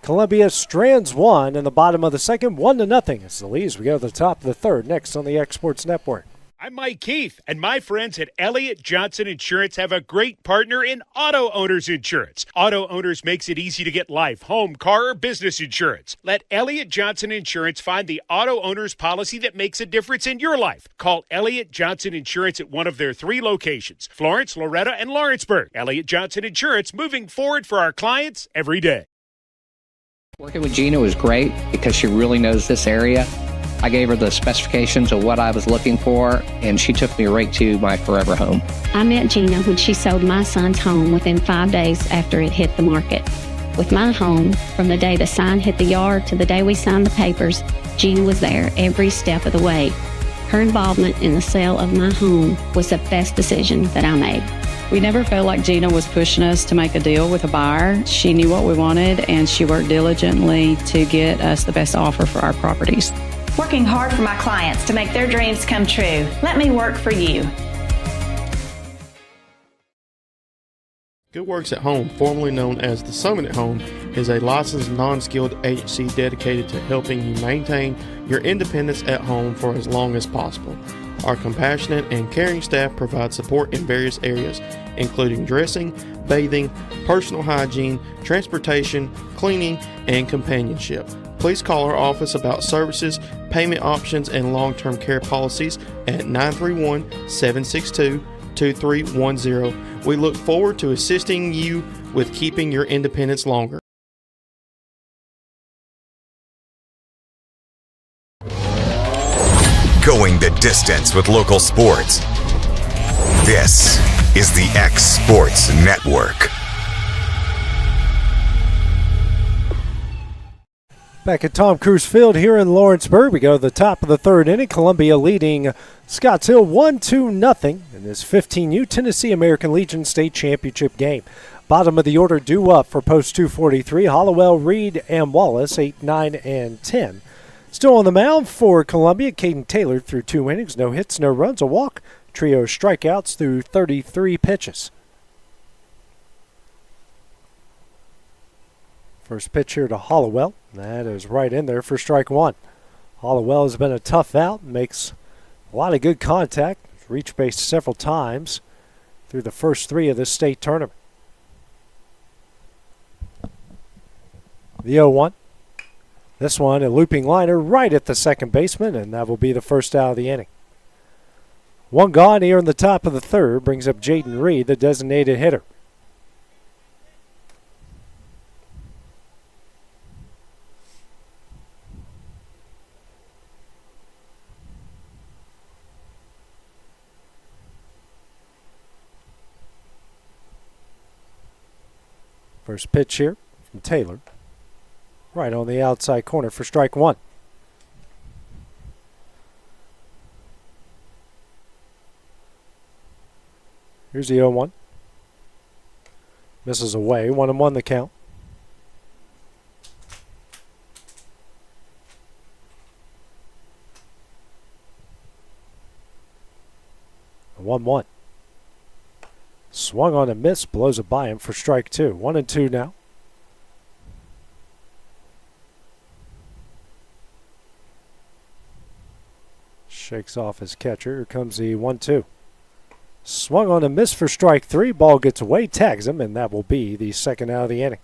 Columbia strands 1 in the bottom of the second, 1-0. It's the Leaves. We go to the top of the third next on the Exports Network. I'm Mike Keith, and my friends at Elliott Johnson Insurance have a great partner in Auto Owners Insurance. Auto Owners makes it easy to get life, home, car, or business insurance. Let Elliott Johnson Insurance find the Auto Owners policy that makes a difference in your life. Call Elliott Johnson Insurance at one of their 3 locations, Florence, Loretto, and Lawrenceburg. Elliott Johnson Insurance, moving forward for our clients every day. Working with Gina was great because she really knows this area. I gave her the specifications of what I was looking for, and she took me right to my forever home. I met Gina when she sold my son's home within 5 days after it hit the market. With my home, from the day the sign hit the yard to the day we signed the papers, Gina was there every step of the way. Her involvement in the sale of my home was the best decision that I made. We never felt like Gina was pushing us to make a deal with a buyer. She knew what we wanted, and she worked diligently to get us the best offer for our properties. Working hard for my clients to make their dreams come true. Let me work for you. Good Works at Home, formerly known as the Summit at Home, is a licensed non-skilled agency dedicated to helping you maintain your independence at home for as long as possible. Our compassionate and caring staff provide support in various areas, including dressing, bathing, personal hygiene, transportation, cleaning, and companionship. Please call our office about services, payment options, and long-term care policies at 931-762-2310. We look forward to assisting you with keeping your independence longer. Going the distance with local sports. This is the X Sports Network. Back at Tom Cruise Field here in Lawrenceburg, we go to the top of the third inning. Columbia leading Scotts Hill 1-0 in this 15U Tennessee American Legion State Championship game. Bottom of the order due up for post 243, Hollowell, Reed, and Wallace, 8, 9, and 10. Still on the mound for Columbia, Caden Taylor through 2 innings, no hits, no runs, a walk, trio strikeouts through 33 pitches. First pitch here to Hollowell. That is right in there for strike one. Hollowell has been a tough out, makes a lot of good contact, reached base several times through the first 3 of this state tournament. The 0-1. This one, a looping liner right at the second baseman, and that will be the first out of the inning. One gone here in the top of the third brings up Jaden Reed, the designated hitter. First pitch here from Taylor. Right on the outside corner for strike one. Here's the 0-1. Misses away. 1-1 the count. A 1-1. Swung on a miss. Blows it by him for strike two. 1-2 now. Shakes off his catcher. Here comes the 1-2. Swung on a miss for strike three. Ball gets away, tags him, and that will be the second out of the inning.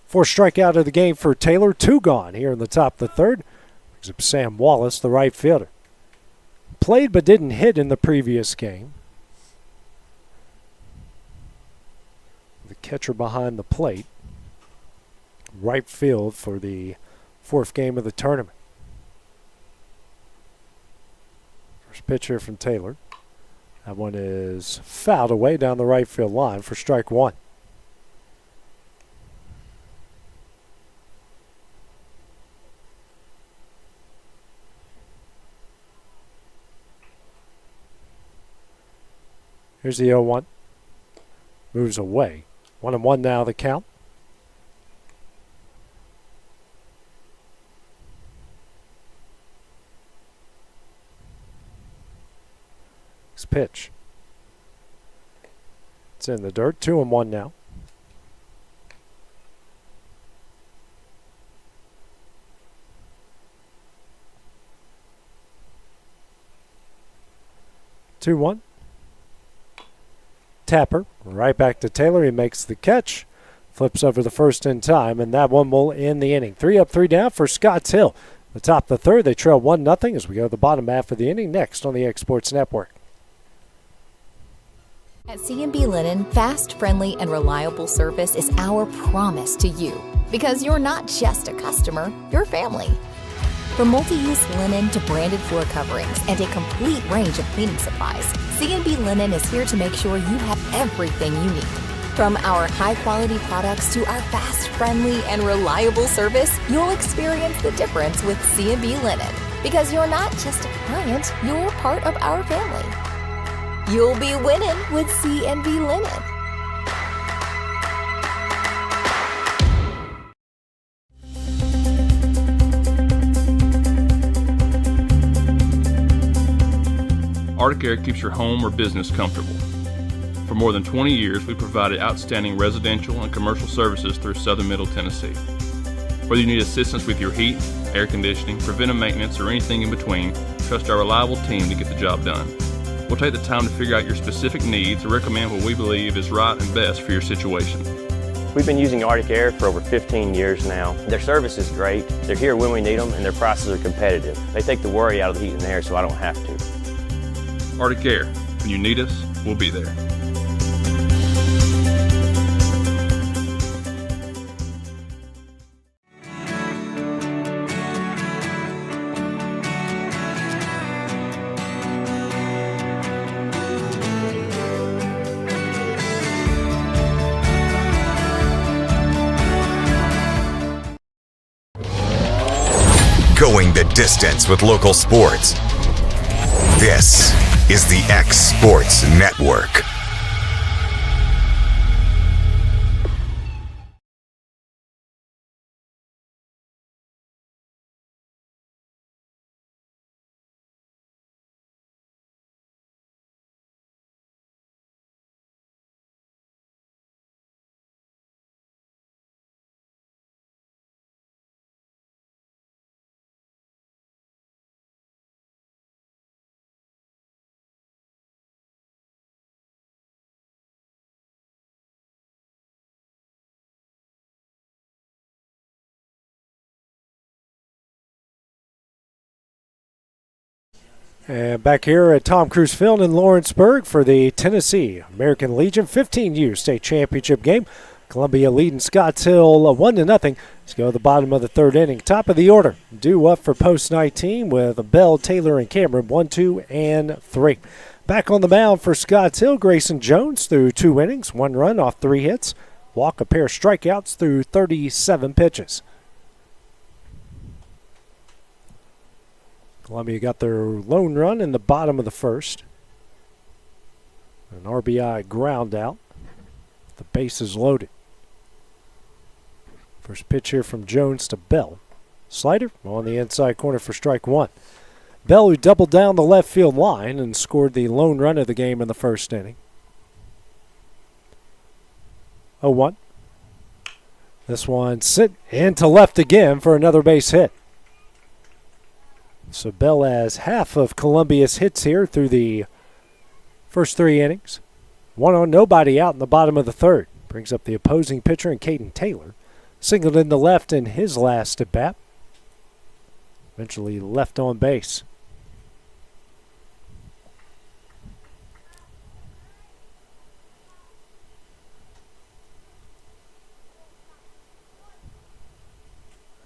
4th strikeout of the game for Taylor. 2 gone here in the top of the third. Brings up Sam Wallace, the right fielder. Played but didn't hit in the previous game. The catcher behind the plate. Right field for the 4th game of the tournament. First pitch here from Taylor. That one is fouled away down the right field line for strike one. Here's the 0-1. Moves away. 1-1 now the count. Pitch. It's in the dirt. 2-1 now. Two one. Tapper right back to Taylor. He makes the catch. Flips over the first in time, and that one will end the inning. 3 up, 3 down for Scotts Hill. The top of the third, they trail 1-0 as we go to the bottom half of the inning. Next on the X Sports Network. At C&B Linen, fast, friendly, and reliable service is our promise to you. Because you're not just a customer, you're family. From multi-use linen to branded floor coverings and a complete range of cleaning supplies, C&B Linen is here to make sure you have everything you need. From our high-quality products to our fast, friendly, and reliable service, you'll experience the difference with C&B Linen. Because you're not just a client, you're part of our family. You'll be winning with C&B Linen. Arctic Air keeps your home or business comfortable. For more than 20 years, we've provided outstanding residential and commercial services through Southern Middle Tennessee. Whether you need assistance with your heat, air conditioning, preventive maintenance, or anything in between, trust our reliable team to get the job done. We'll take the time to figure out your specific needs and recommend what we believe is right and best for your situation. We've been using Arctic Air for over 15 years now. Their service is great, they're here when we need them, and their prices are competitive. They take the worry out of the heat and air so I don't have to. Arctic Air. When you need us, we'll be there. going the distance with local sports. This is the X Sports Network. And back here at Tom Cruise Field in Lawrenceburg for the Tennessee American Legion 15U state championship game. Columbia leading Scotts Hill 1-0. Let's go to the bottom of the third inning. Top of the order, due up for post 19 with Bell, Taylor, and Cameron 1, 2, and 3. Back on the mound for Scotts Hill, Grayson Jones through 2 innings, 1 run off 3 hits, walk, a pair of strikeouts through 37 pitches. Columbia got their lone run in the bottom of the first. An RBI ground out. The bases loaded. First pitch here from Jones to Bell. Slider on the inside corner for strike 1. Bell, who doubled down the left field line and scored the lone run of the game in the first inning. 0-1. This one sit into left again for another base hit. So Bell has half of Columbia's hits here through the first 3 innings. 1 on, nobody out in the bottom of the third. Brings up the opposing pitcher and Caden Taylor. Singled in the left in his last at bat. Eventually left on base.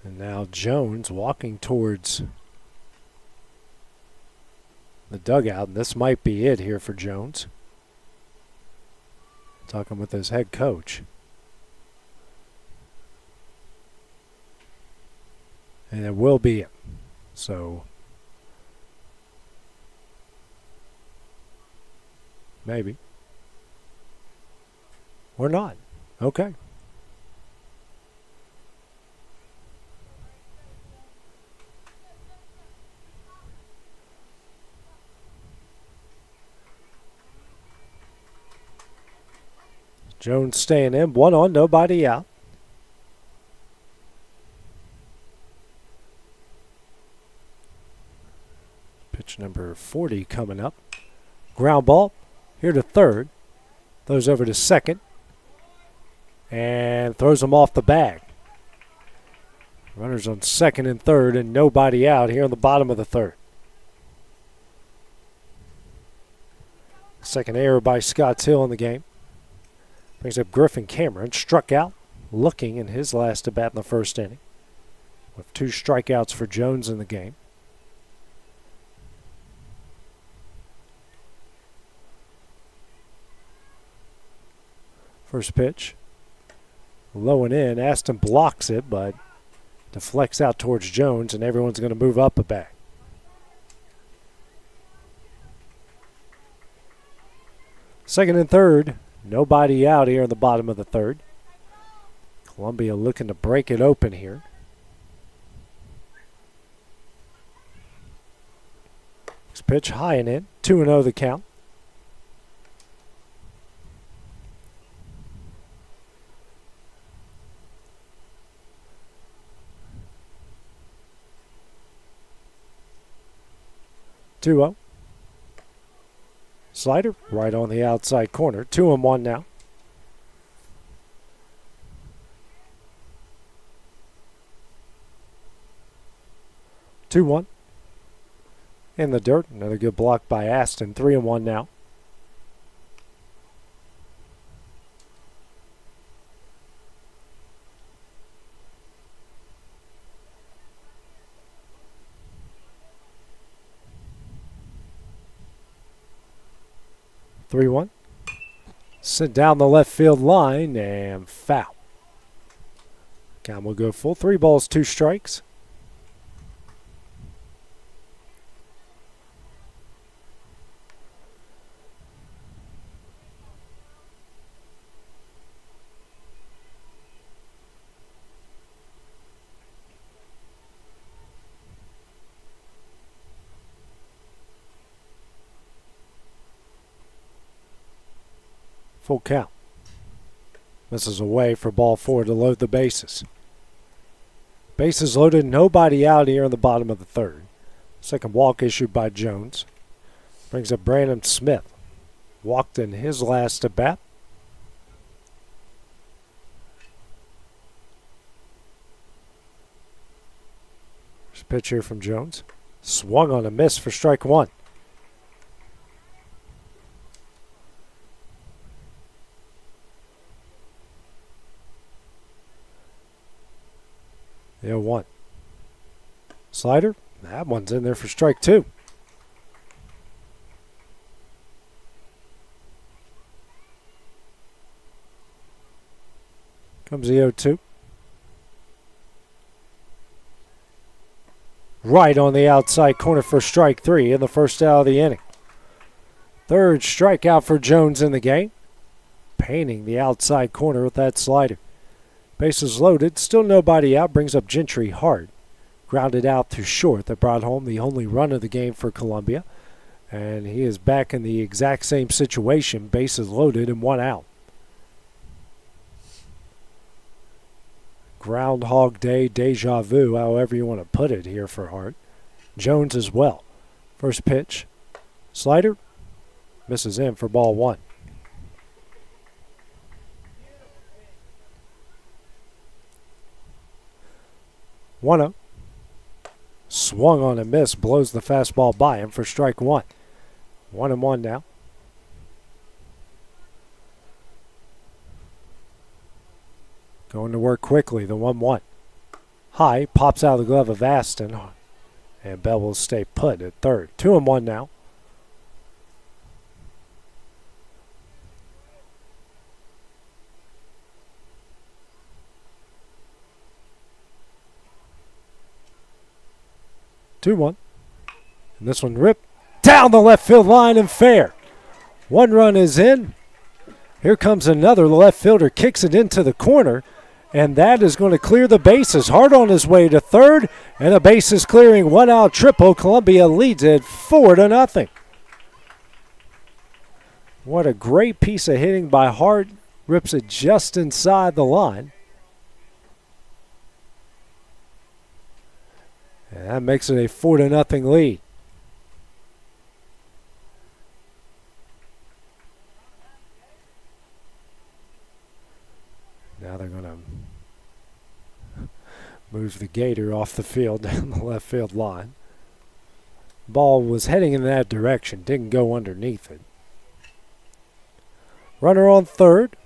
And now Jones walking towards the dugout, and this might be it here for Jones. Talking with his head coach. And it will be it. So maybe. Or not. Okay. Jones staying in, 1 on, nobody out. Pitch number 40 coming up. Ground ball here to third. Throws over to second. And throws him off the bag. Runners on second and third and nobody out here in the bottom of the third. Second error by Scotts Hill in the game. Brings up Griffin Cameron, struck out, looking in his last at bat in the first inning. With 2 strikeouts for Jones in the game. First pitch. Low and in. Aston blocks it, but deflects out towards Jones, and everyone's going to move up a bat. Second and third. Nobody out here in the bottom of the third. Columbia looking to break it open here. Next pitch high and in. 2-0 the count. Two-0. Slider right on the outside corner. 2-1 now. In the dirt. Another good block by Aston. 3-1 now. Sent down the left field line and foul. Count will go full. 3 balls, 2 strikes. Full count. Misses away for ball 4 to load the bases. Bases loaded, nobody out here in the bottom of the third. Second walk issued by Jones. Brings up Brandon Smith. Walked in his last at bat. First pitch here from Jones. Swung on a miss for strike 1. The 0-1. Slider. That one's in there for strike 2. Comes the 0-2. Right on the outside corner for strike 3 in the first out of the inning. Third strikeout for Jones in the game. Painting the outside corner with that slider. Bases loaded, still nobody out, brings up Gentry hard. Grounded out to short that brought home the only run of the game for Columbia. And he is back in the exact same situation, bases loaded and 1 out. Groundhog Day, deja vu, however you want to put it here for Hart. Jones as well. First pitch, slider, misses in for ball 1. One-0. Swung on a miss, blows the fastball by him for strike 1. 1-1 now. Going to work quickly, the 1-1. High, pops out of the glove of Aston, and Bell will stay put at third. 2-1 now. And this one ripped down the left field line and fair. 1 run is in. Here comes another. The left fielder kicks it into the corner, and that is going to clear the bases. Hart on his way to third, and a bases clearing 1 out triple. Columbia leads it 4-0. What a great piece of hitting by Hart. Rips it just inside the line. And that makes it a 4-0 lead. Now they're going to move the Gator off the field down the left field line. Ball was heading in that direction, didn't go underneath it. Runner on third,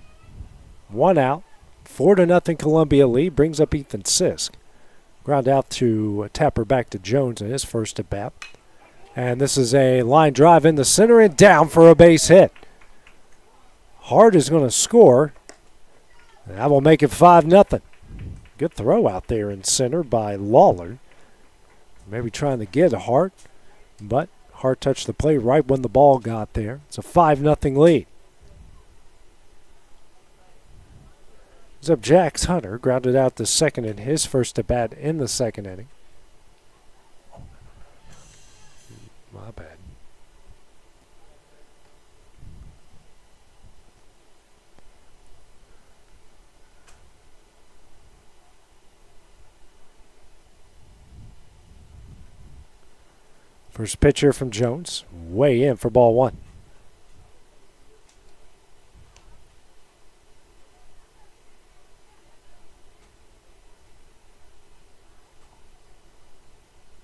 1 out, 4-0 Columbia lead, brings up Ethan Sisk. Ground out to Tapper back to Jones in his first at bat. And this is a line drive in the center and down for a base hit. Hart is going to score. That will make it 5-0. Good throw out there in center by Lawler. Maybe trying to get a Hart, but Hart touched the plate right when the ball got there. It's a 5-0 lead. It's up Jax Hunter, grounded out to second in his first at bat in the second inning. My bad. First pitch here from Jones, way in for ball 1.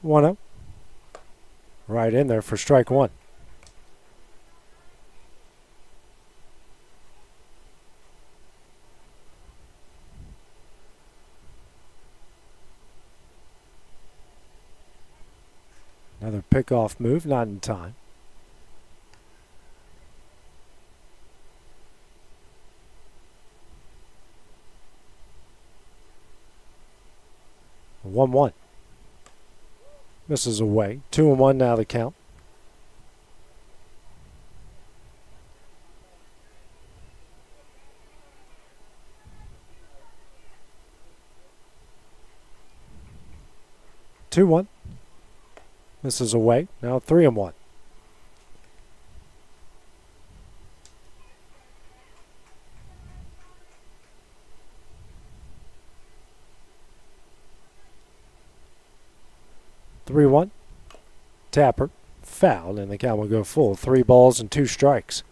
One-up. Right in there for strike 1. Another pickoff move, not in time. One-one. Misses away. 2-1 now the count. Two-one. Misses away. Now 3-1. 3-1. Tapper, foul, and the count will go full. 3 balls and 2 strikes.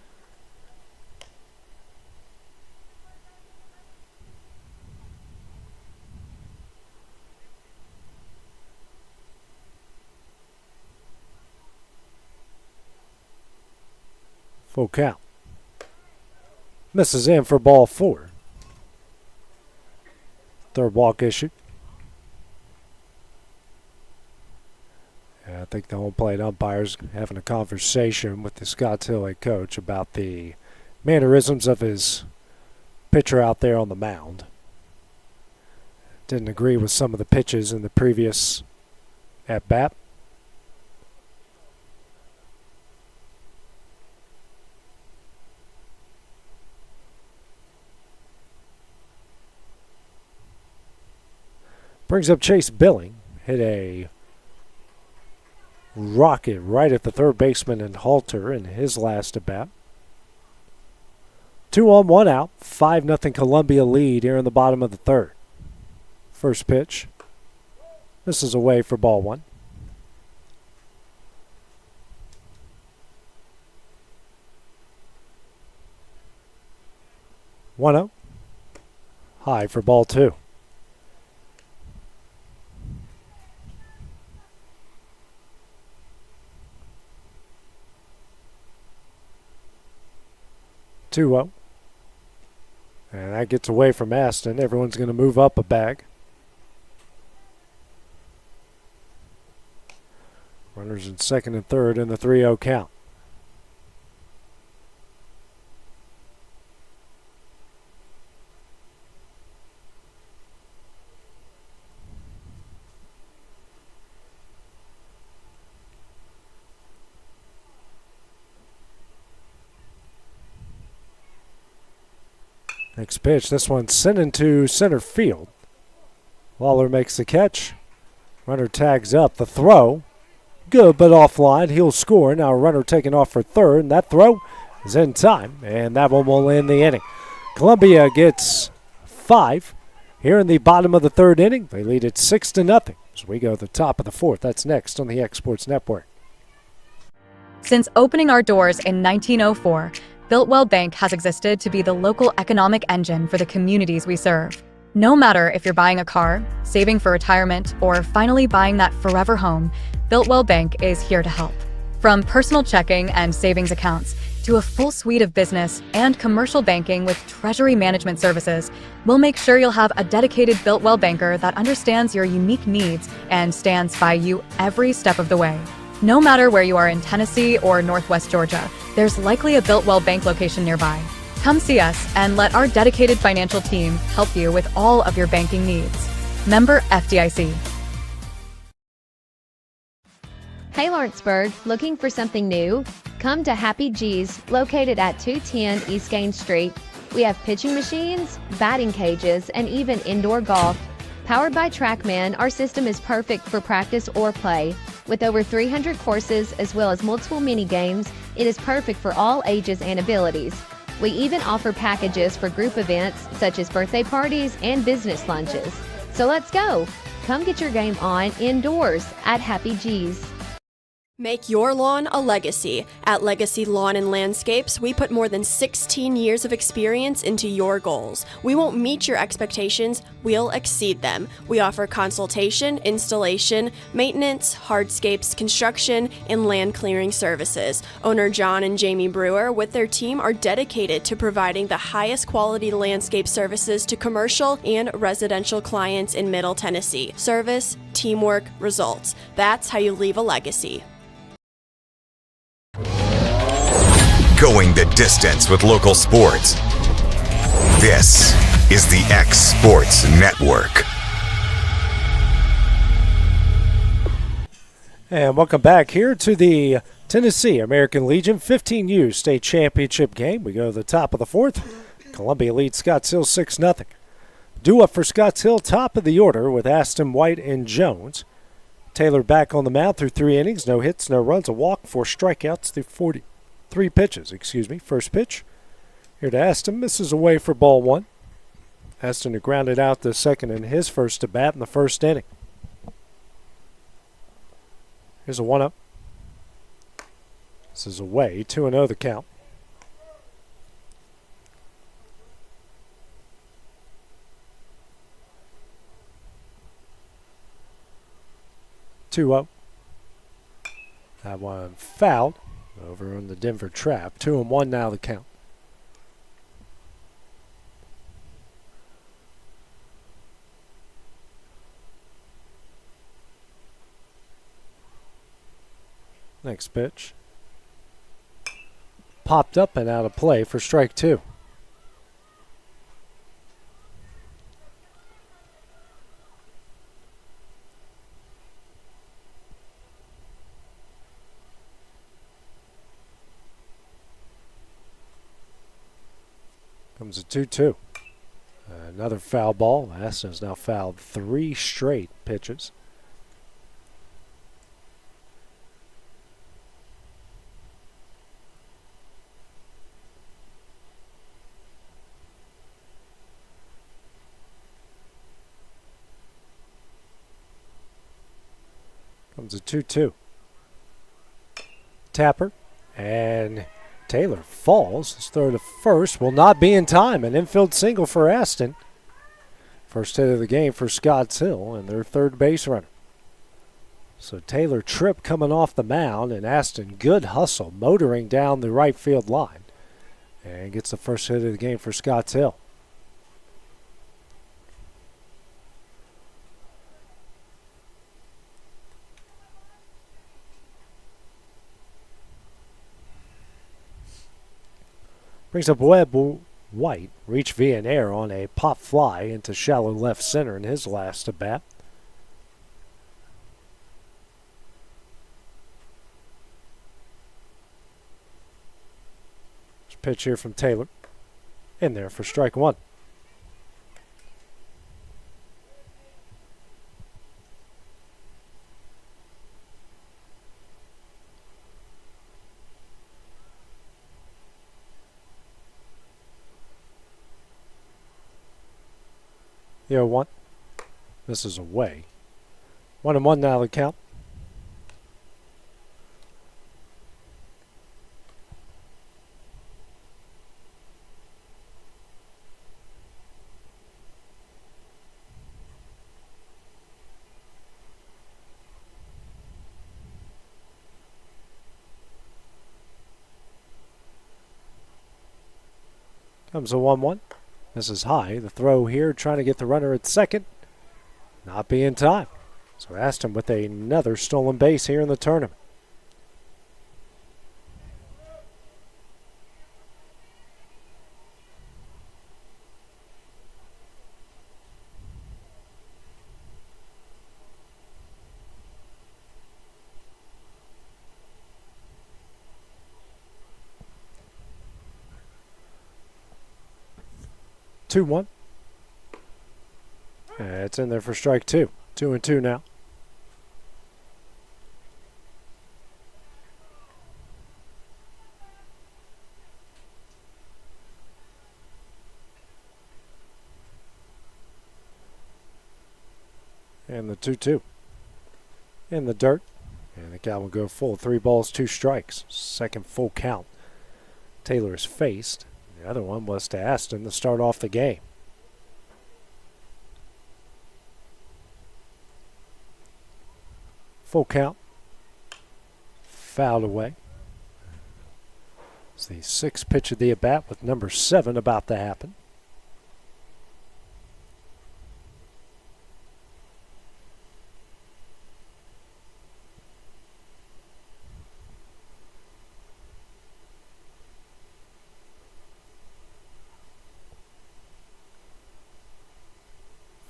Full count. Misses in for ball 4. Third walk issued. I think the home plate umpire's having a conversation with the Scotts Hill head coach about the mannerisms of his pitcher out there on the mound. Didn't agree with some of the pitches in the previous at-bat. Brings up Chase Billing. Hit a rocket right at the third baseman and Halter in his last at bat. 2 on, 1 out. 5-0 Columbia lead here in the bottom of the third. First pitch. This is away for ball 1. One-0. High for ball 2. And that gets away from Aston. Everyone's going to move up a bag. Runners in second and third in the 3-0 count. Next pitch, this one's sent into center field. Waller makes the catch. Runner tags up. The throw, good but offline. He'll score. Now a runner taking off for third, and that throw is in time, and that one will end the inning. Columbia gets 5 here in the bottom of the third inning. They lead it 6-0 as we go to the top of the fourth. That's next on the X Sports Network. Since opening our doors in 1904, Builtwell Bank has existed to be the local economic engine for the communities we serve. No matter if you're buying a car, saving for retirement, or finally buying that forever home, Builtwell Bank is here to help. From personal checking and savings accounts to a full suite of business and commercial banking with treasury management services, we'll make sure you'll have a dedicated Builtwell banker that understands your unique needs and stands by you every step of the way. No matter where you are in Tennessee or Northwest Georgia, there's likely a Builtwell Bank location nearby. Come see us and let our dedicated financial team help you with all of your banking needs. Member FDIC. Hey Lawrenceburg, looking for something new? Come to Happy G's, located at 210 East Gaines Street. We have pitching machines, batting cages, and even indoor golf. Powered by TrackMan, our system is perfect for practice or play. With over 300 courses as well as multiple mini games, it is perfect for all ages and abilities. We even offer packages for group events such as birthday parties and business lunches. So let's go! Come get your game on indoors at Happy G's. Make your lawn a legacy. At Legacy Lawn and Landscapes, we put more than 16 years of experience into your goals. We won't meet your expectations, we'll exceed them. We offer consultation, installation, maintenance, hardscapes, construction, and land clearing services. Owner John and Jamie Brewer with their team are dedicated to providing the highest quality landscape services to commercial and residential clients in Middle Tennessee. Service, teamwork, results. That's how you leave a legacy. Going the distance with local sports. This is the X Sports Network. And welcome back here to the Tennessee American Legion 15U state championship game. We go to the top of the fourth. Columbia leads Scotts Hill 6-0. Due up for Scotts Hill, top of the order with Aston, White, and Jones. Taylor back on the mound through 3 innings. No hits, no runs, a walk, 4 strikeouts through 3 pitches. First pitch. Here to Aston. Misses away for ball 1. Aston had grounded out the second in his first at bat in the first inning. Here's a 1-0. This is away, 2-0 the count. That one fouled over on the Denver trap. 2-1 now the count. Next pitch. Popped up and out of play for strike 2. Comes a 2-2. Another foul ball. Aston's now fouled 3 straight pitches. Comes a 2-2. Tapper and Taylor falls. His throw to first will not be in time. An infield single for Aston. First hit of the game for Scotts Hill and their third base runner. So Taylor tripped coming off the mound, and Aston good hustle motoring down the right field line and gets the first hit of the game for Scotts Hill. Brings up Webb White, reach via an air on a pop fly into shallow left center in his last at bat. Pitch here from Taylor. In there for strike 1. The 0-1. This is away. 1-1 now the count. Comes a 1-1. This is high. The throw here trying to get the runner at second. Not be in time. So Aston with another stolen base here in the tournament. Two-one. It's in there for strike 2. 2-2 now. And the 2-2. In the dirt. And the count will go full. 3 balls, 2 strikes. Second full count. Taylor is faced. The other one was to Aston to start off the game. Full count. Fouled away. It's the 6th pitch of the at-bat with number 7 about to happen.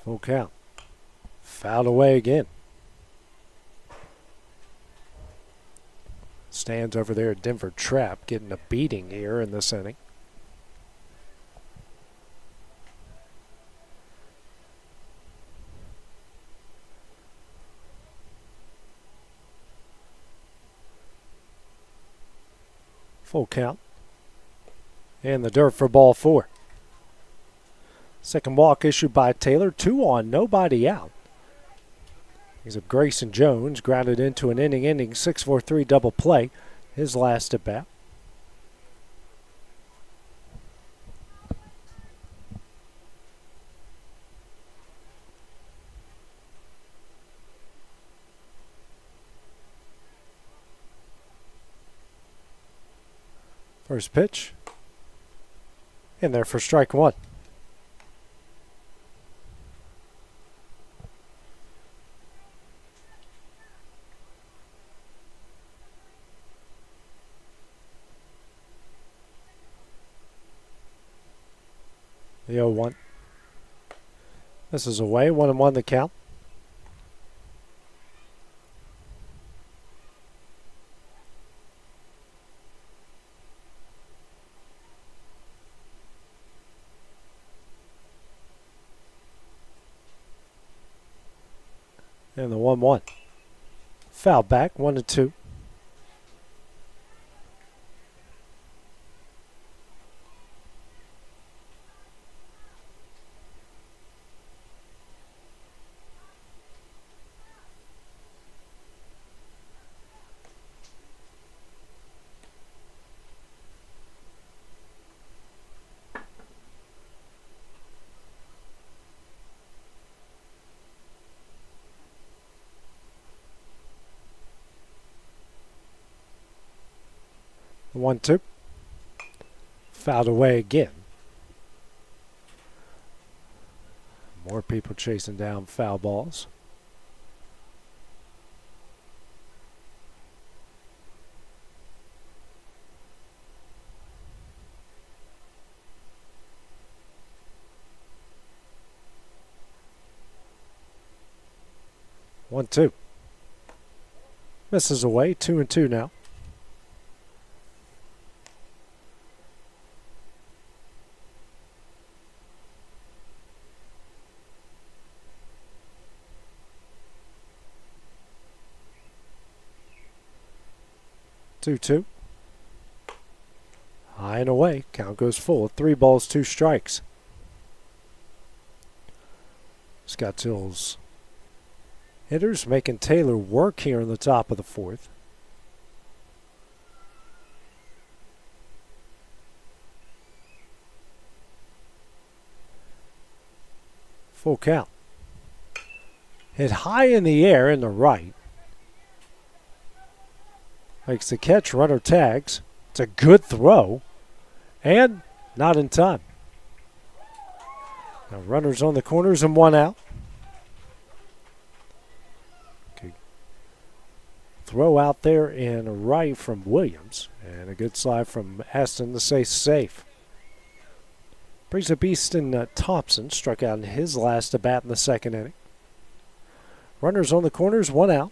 Full count. Fouled away again. Stands over there at Denver Trap getting a beating here in this inning. Full count. And the dirt for ball 4. Second walk issued by Taylor. 2 on, nobody out. Brings up Grayson Jones, grounded into an inning-ending 6-4-3 double play, his last at bat. First pitch. In there for strike one. The 0-1. This is away, 1-1 the count. And the 1-1. Foul back, 1-2. The 1-2. Fouled away again. More people chasing down foul balls. One, two. Misses away, 2-2 now. Two. High and away. Count goes full. 3 balls, 2 strikes. Scott Till's hitters making Taylor work here in the top of the 4th. Full count. Hit high in the air in the right. Makes the catch, runner tags. It's a good throw. And not in time. Now runners on the corners and 1 out. Okay. Throw out there in right from Williams. And a good slide from Aston to say safe. Brings up Easton Thompson. Struck out in his last at bat in the 2nd inning. Runners on the corners, 1 out.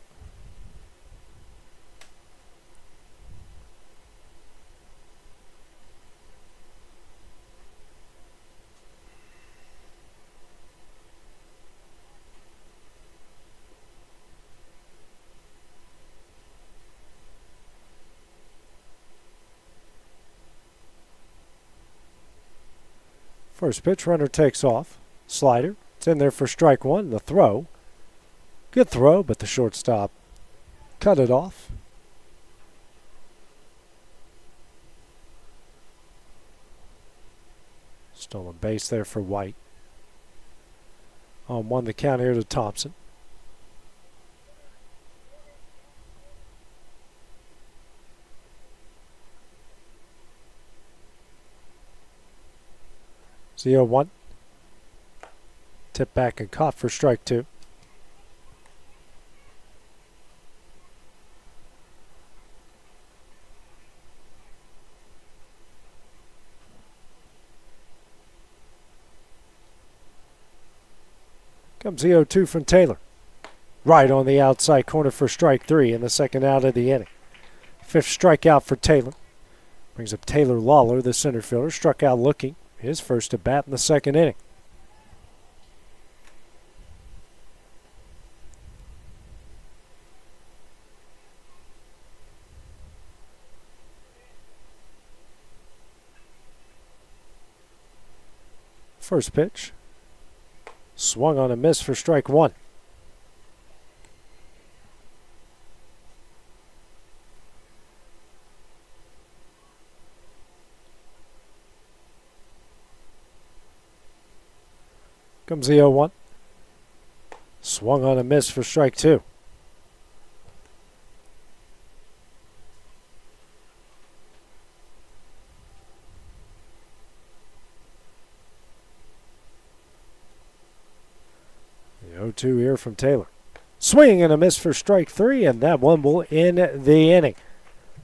First pitch, runner takes off. Slider. It's in there for strike 1. The throw. Good throw, but the shortstop cut it off. Stolen base there for White. On 1 the count here to Thompson. It's the 0-1. Tip back and caught for strike 2. Comes the 0-2 from Taylor. Right on the outside corner for strike 3 in the 2nd out of the inning. 5th strikeout for Taylor. Brings up Taylor Lawler, the center fielder, struck out looking. His first at bat in the 2nd inning. First pitch. Swung on a miss for strike 1. Comes the 0-1. Swung on a miss for strike 2. The 0-2 here from Taylor. Swing and a miss for strike 3, and that one will end the inning.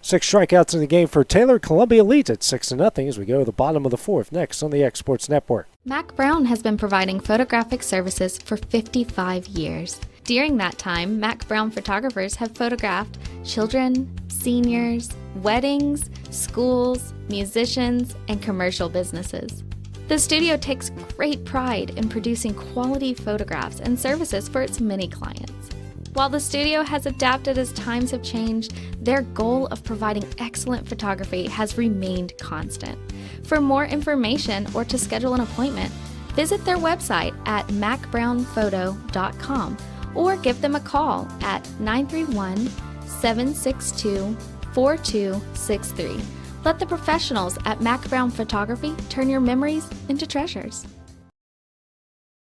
6 strikeouts in the game for Taylor. Columbia leads at 6-0 as we go to the bottom of the 4th. Next on the X Sports Network. Mac Brown has been providing photographic services for 55 years. During that time, Mac Brown photographers have photographed children, seniors, weddings, schools, musicians, and commercial businesses. The studio takes great pride in producing quality photographs and services for its many clients. While the studio has adapted as times have changed, their goal of providing excellent photography has remained constant. For more information or to schedule an appointment, visit their website at macbrownphoto.com or give them a call at 931-762-4263. Let the professionals at Mac Brown Photography turn your memories into treasures.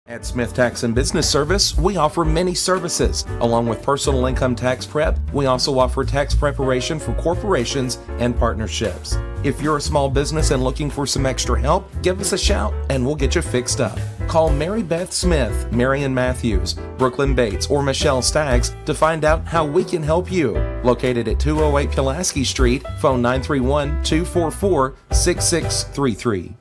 At Smith Tax and Business Service, we offer many services. Along with personal income tax prep, we also offer tax preparation for corporations and partnerships. If you're a small business and looking for some extra help, give us a shout and we'll get you fixed up. Call Mary Beth Smith, Marion Matthews, Brooklyn Bates, or Michelle Staggs to find out how we can help you. Located at 208 Pulaski Street, phone 931-244-6633.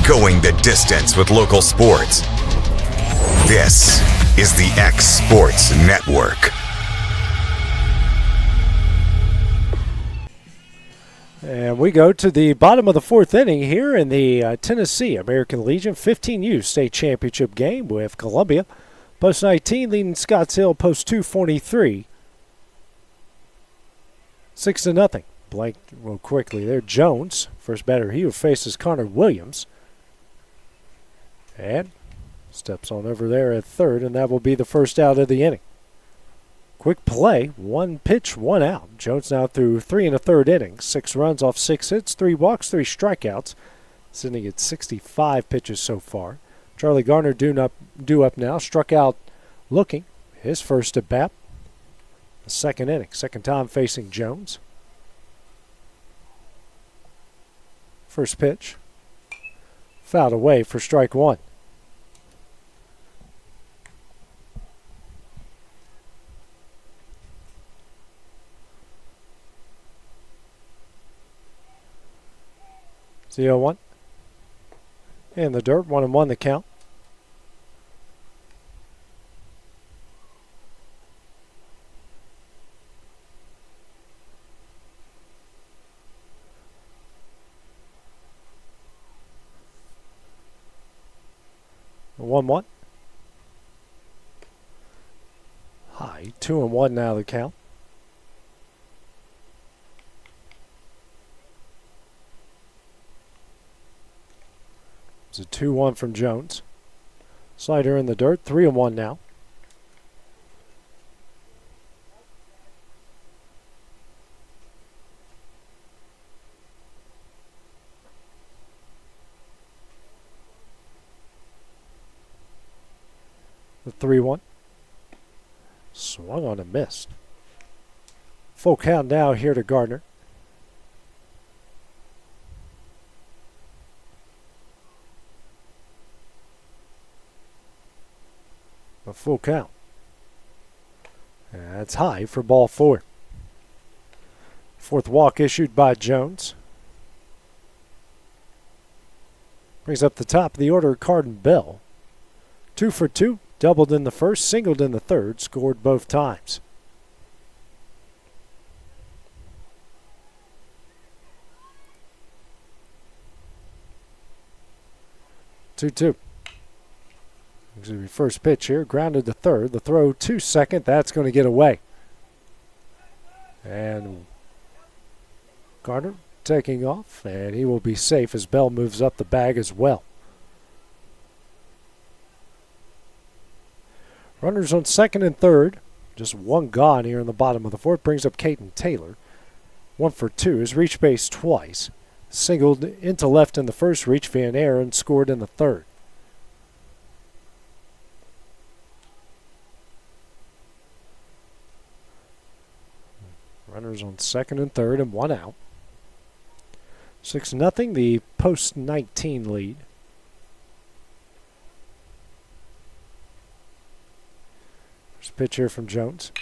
Going the distance with local sports. This is the X Sports Network. And we go to the bottom of the 4th inning here in the Tennessee American Legion 15U state championship game with Columbia. Post 19 leading Scotts Hill post 243. 6-0. Blanked real quickly there. Jones, first batter here, faces Connor Williams. And steps on over there at third, and that will be the first out of the inning. Quick play, 1 pitch, 1 out. Jones now through 3 1/3 innings, 6 runs off 6 hits, 3 walks, 3 strikeouts, sitting at 65 pitches so far. Charlie Garner due up now, struck out looking, his first at bat. The second inning, second time facing Jones. First pitch, fouled away for strike 1. The 0-1. In the dirt, 1-1 the count. 1-1. High, 2-1 now the count. It's a 2-1 from Jones. Slider in the dirt, 3-1 now. The 3-1. Swung on and missed. Full count now here to Gardner. A full count. That's high for ball 4. Fourth walk issued by Jones. Brings up the top of the order Carden Bell. 2 for 2. Doubled in the first, singled in the third, scored both times. Two. First pitch here, grounded to third. The throw to second, that's going to get away. And Gardner taking off, and he will be safe as Bell moves up the bag as well. Runners on second and third. Just one gone here in the bottom of the fourth. Brings up Caden Taylor. 1 for 2. Has reached base twice. Singled into left in the first, reached Van Air, and scored in the third. Runners on second and third and 1 out. 6-0, the post-19 lead. First pitch here from Jones.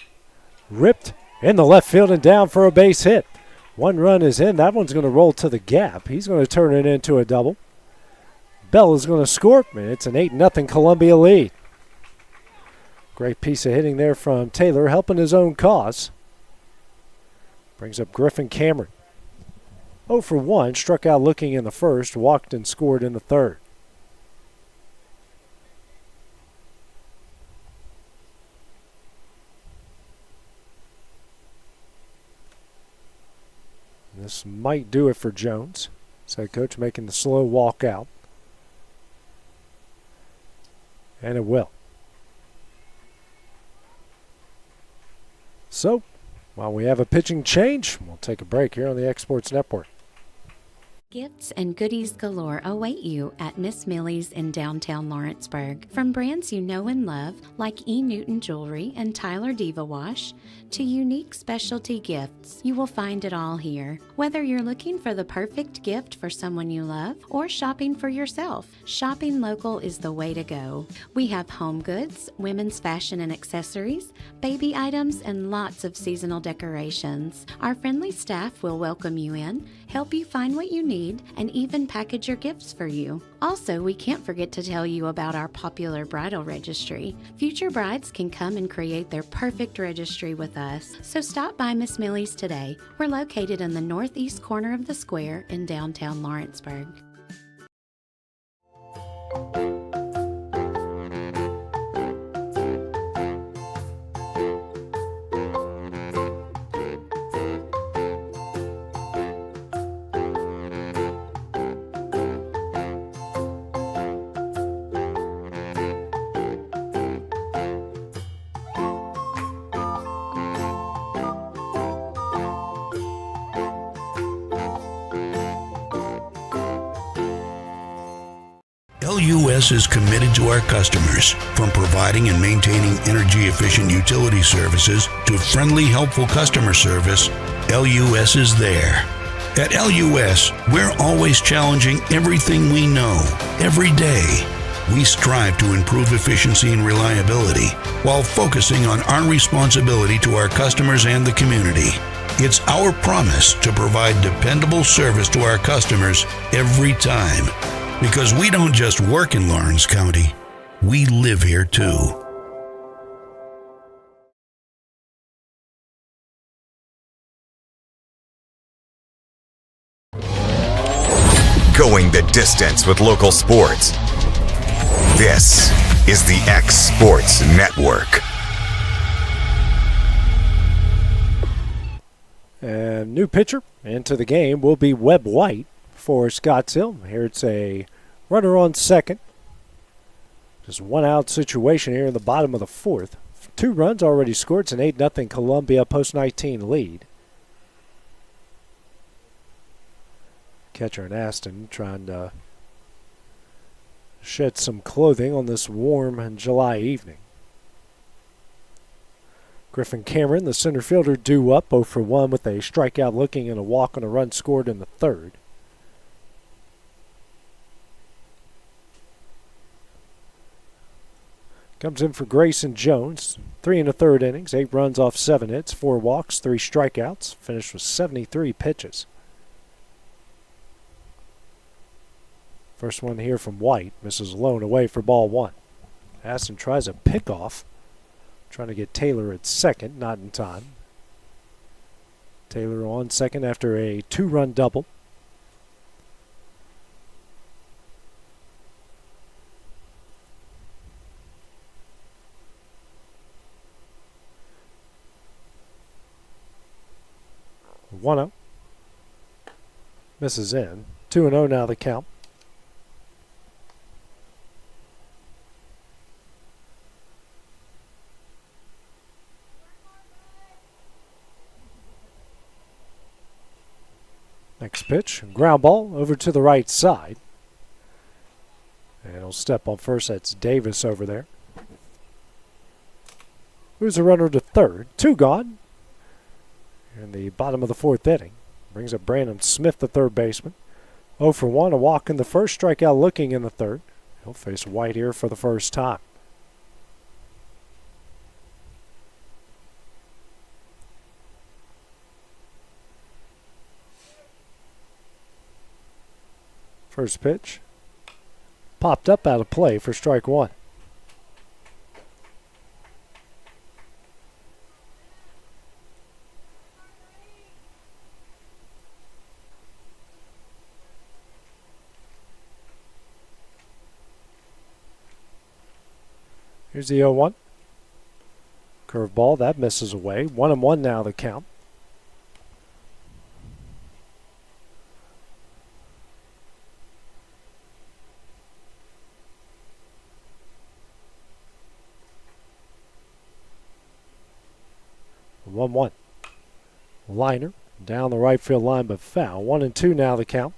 Ripped in the left field and down for a base hit. 1 run is in. That one's going to roll to the gap. He's going to turn it into a double. Bell is going to score, and it's an 8-0 Columbia lead. Great piece of hitting there from Taylor, helping his own cause. Brings up Griffin Cameron. 0 for 1, struck out looking in the first, walked and scored in the third. This might do it for Jones. Head coach making the slow walk out. And it will. So, while we have a pitching change, we'll take a break here on the Exports Network. Gifts and goodies galore await you at Miss Millie's in downtown Lawrenceburg. From brands you know and love, like E. Newton Jewelry and Tyler Diva Wash, to unique specialty gifts, you will find it all here. Whether you're looking for the perfect gift for someone you love or shopping for yourself, shopping local is the way to go. We have home goods, women's fashion and accessories, baby items, and lots of seasonal decorations. Our friendly staff will welcome you in, help you find what you need, and even package your gifts for you. Also, we can't forget to tell you about our popular bridal registry. Future brides can come and create their perfect registry with us. So stop by Miss Millie's today. We're located in the northeast corner of the square in downtown Lawrenceburg. LUS is committed to our customers. From providing and maintaining energy-efficient utility services to friendly, helpful customer service, LUS is there. At LUS, we're always challenging everything we know, every day. We strive to improve efficiency and reliability while focusing on our responsibility to our customers and the community. It's our promise to provide dependable service to our customers every time. Because we don't just work in Lawrence County, we live here too. Going the distance with local sports. This is the X Sports Network. And new pitcher into the game will be Webb White for Scottsdale. Here it's a runner on second. Just one out situation here in the bottom of the fourth. 2 runs already scored. It's an 8-0 Columbia post-19 lead. Catcher in Aston trying to shed some clothing on this warm July evening. Griffin Cameron, the center fielder, due up 0 for 1 with a strikeout looking and a walk on a run scored in the third. Comes in for Grayson Jones. 3 1/3 innings, 8 runs off 7 hits, 4 walks, 3 strikeouts. Finished with 73 pitches. First one here from White. Misses lone away for ball 1. Aston tries a pickoff. Trying to get Taylor at second, not in time. Taylor on second after a 2-run double. One-0. Misses in. 2-0 now the count. Next pitch, ground ball over to the right side. And he'll step on first. That's Davis over there. Moves a runner to third. 2 gone. In the bottom of the 4th inning. Brings up Brandon Smith, the third baseman. 0 for 1, a walk in the first, strikeout looking in the third. He'll face White here for the first time. First pitch. Popped up out of play for strike 1. Here's the 0-1. Curveball, that misses away. 1-1 now the count. One. Liner down the right field line, but foul. 1-2 now the count.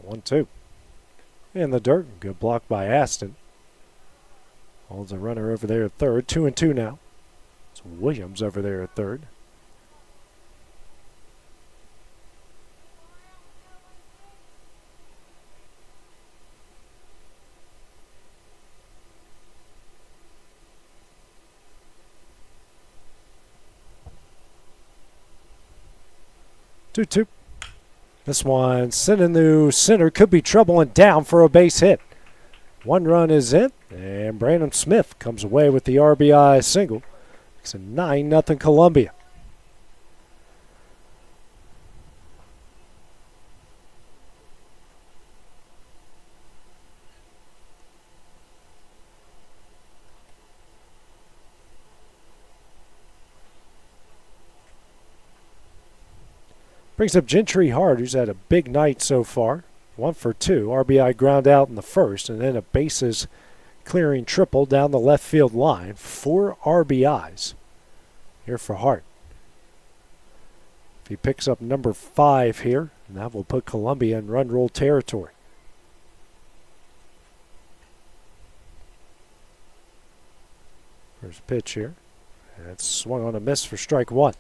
One-two. In the dirt. Good block by Aston. Holds a runner over there at third. 2-2 now. It's Williams over there at third. Two. This one sent in the center. Could be trouble and down for a base hit. 1 run is in, and Brandon Smith comes away with the RBI single. It's a 9-0 Columbia. Brings up Gentry Hart, who's had a big night so far. 1 for 2. RBI ground out in the first, and then a bases clearing triple down the left field line. 4 RBIs here for Hart. If he picks up number 5 here, that will put Columbia in run roll territory. First pitch here. And it's swung on a miss for strike 1.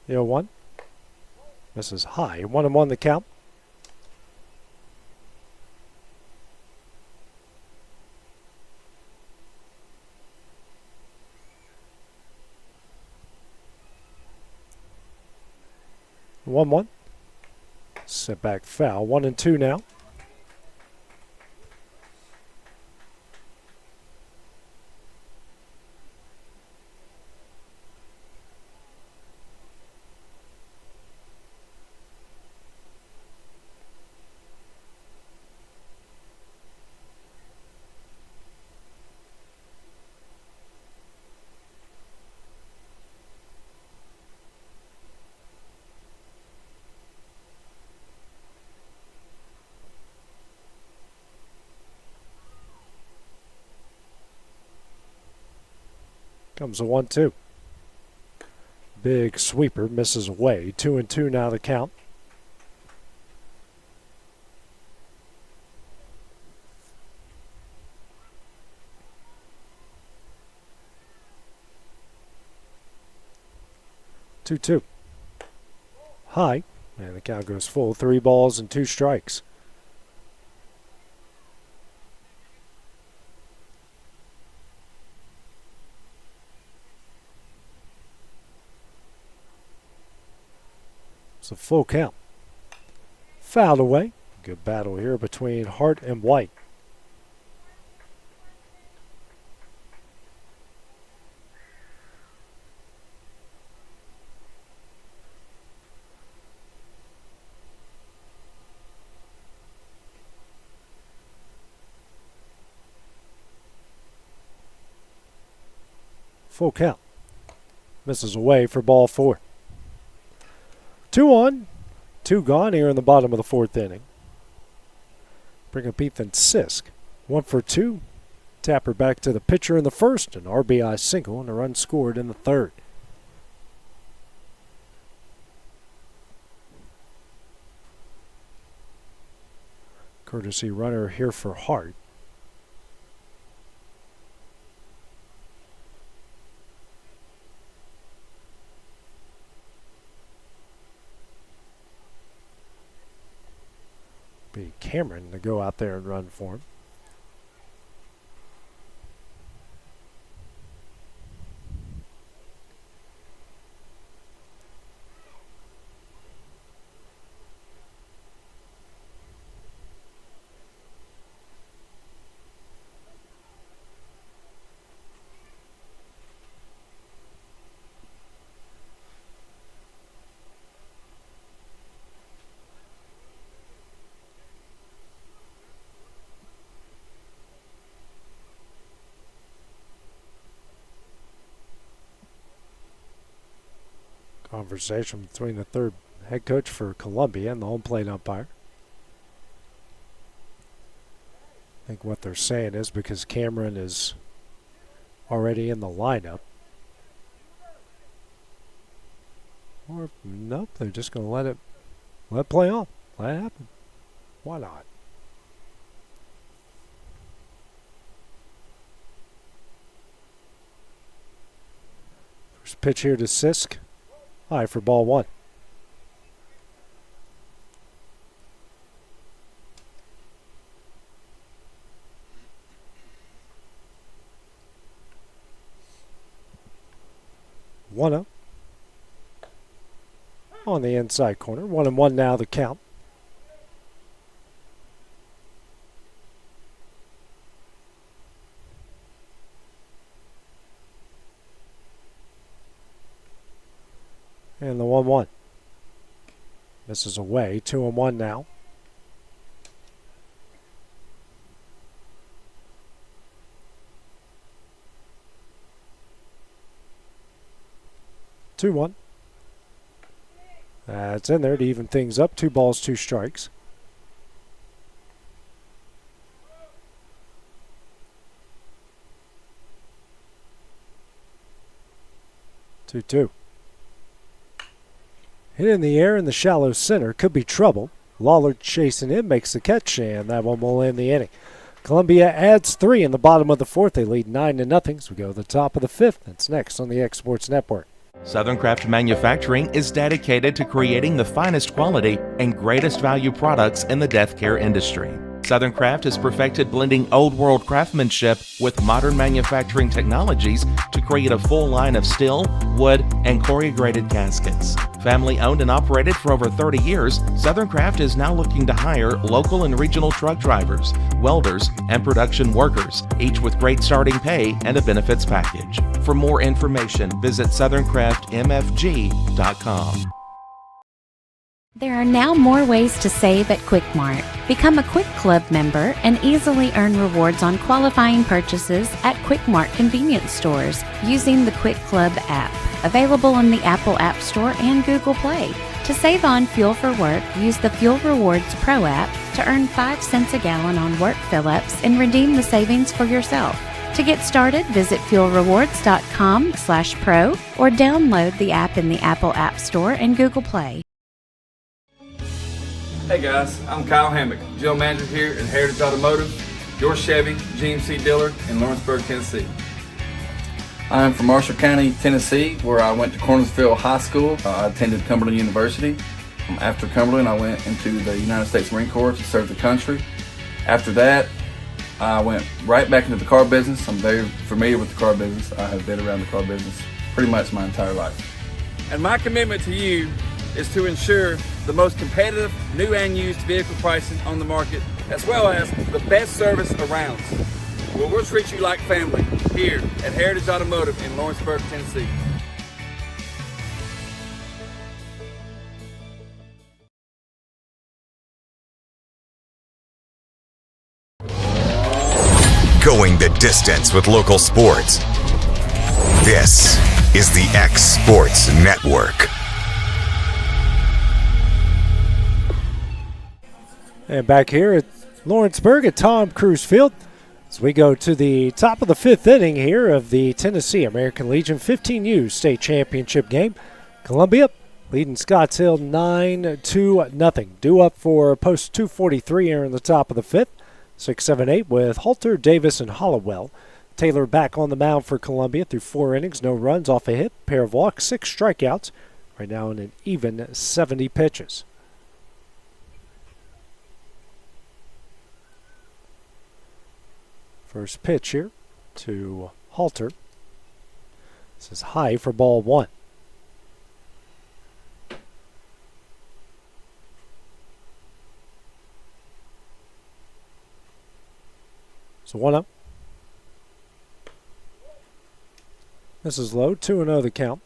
The 0-1. Misses high. 1-1 the count. 1-1. Set back foul. 1-2 now. Comes a 1-2. Big sweeper misses away. 2-2 now the count. Two. High. And the count goes full. 3 balls and 2 strikes. It's a full count. Fouled away. Good battle here between Hart and White. Full count. Misses away for ball 4. 2 on, 2 gone here in the bottom of the 4th inning. Bring up Ethan Sisk. 1 for 2. Tapper back to the pitcher in the first. An RBI single and a run scored in the 3rd. Courtesy runner here for Hart. Be Cameron to go out there and run for him. Conversation between the 3rd head coach for Columbia and the home plate umpire. I think what they're saying is because Cameron is already in the lineup. Or nope, they're just going to let it play on. Let it happen. Why not? First pitch here to Sisk. High for ball 1. One up. On the inside corner. 1-1 now the count. And the 1-1. Misses away. 2-1 now. That's in there to even things up. 2 balls, 2 strikes. Two. Hit in the air in the shallow center. Could be trouble. Lawler chasing in, makes the catch, and that one will end the inning. Columbia adds 3 in the bottom of the 4th. They lead 9-0 as we go to the top of the 5th. That's next on the X Sports Network. Southern Craft Manufacturing is dedicated to creating the finest quality and greatest value products in the death care industry. Southern Craft has perfected blending old world craftsmanship with modern manufacturing technologies to create a full line of steel, wood, and corrugated caskets. Family owned and operated for over 30 years, Southern Craft is now looking to hire local and regional truck drivers, welders, and production workers, each with great starting pay and a benefits package. For more information, visit southern.craftmfg.com. There are now more ways to save at Quick Mart. Become a Quick Club member and easily earn rewards on qualifying purchases at Quick Mart convenience stores using the Quick Club app, available in the Apple App Store and Google Play. To save on fuel for work, use the Fuel Rewards Pro app to earn 5 cents a gallon on work fill-ups and redeem the savings for yourself. To get started, visit fuelrewards.com/pro or download the app in the Apple App Store and Google Play. Hey guys, I'm Kyle Hammock, General Manager here at Heritage Automotive, your Chevy GMC dealer in Lawrenceburg, Tennessee. I'm from Marshall County, Tennessee, where I went to Cornersville High School. I attended Cumberland University. After Cumberland, I went into the United States Marine Corps to serve the country. After that, I went right back into the car business. I'm very familiar with the car business. I have been around the car business pretty much my entire life. And my commitment to you is to ensure the most competitive new and used vehicle pricing on the market, as well as the best service around. Well, we'll treat you like family here at Heritage Automotive in Lawrenceburg, Tennessee. Going the distance with local sports. This is the X Sports Network. And back here at Lawrenceburg at Tom Cruise Field, as we go to the top of the 5th inning here of the Tennessee American Legion 15U state championship game. Columbia leading Scotts Hill 9-0. Due up for post 243 here in the top of the 5th. 6, 7, 8 with Halter, Davis, and Hollowell. Taylor back on the mound for Columbia through 4 innings, no runs off a hit, pair of walks, 6 strikeouts. Right now in an even 70 pitches. First pitch here to Halter. This is high for ball 1. So 1-0. This is low, 2-0 the count.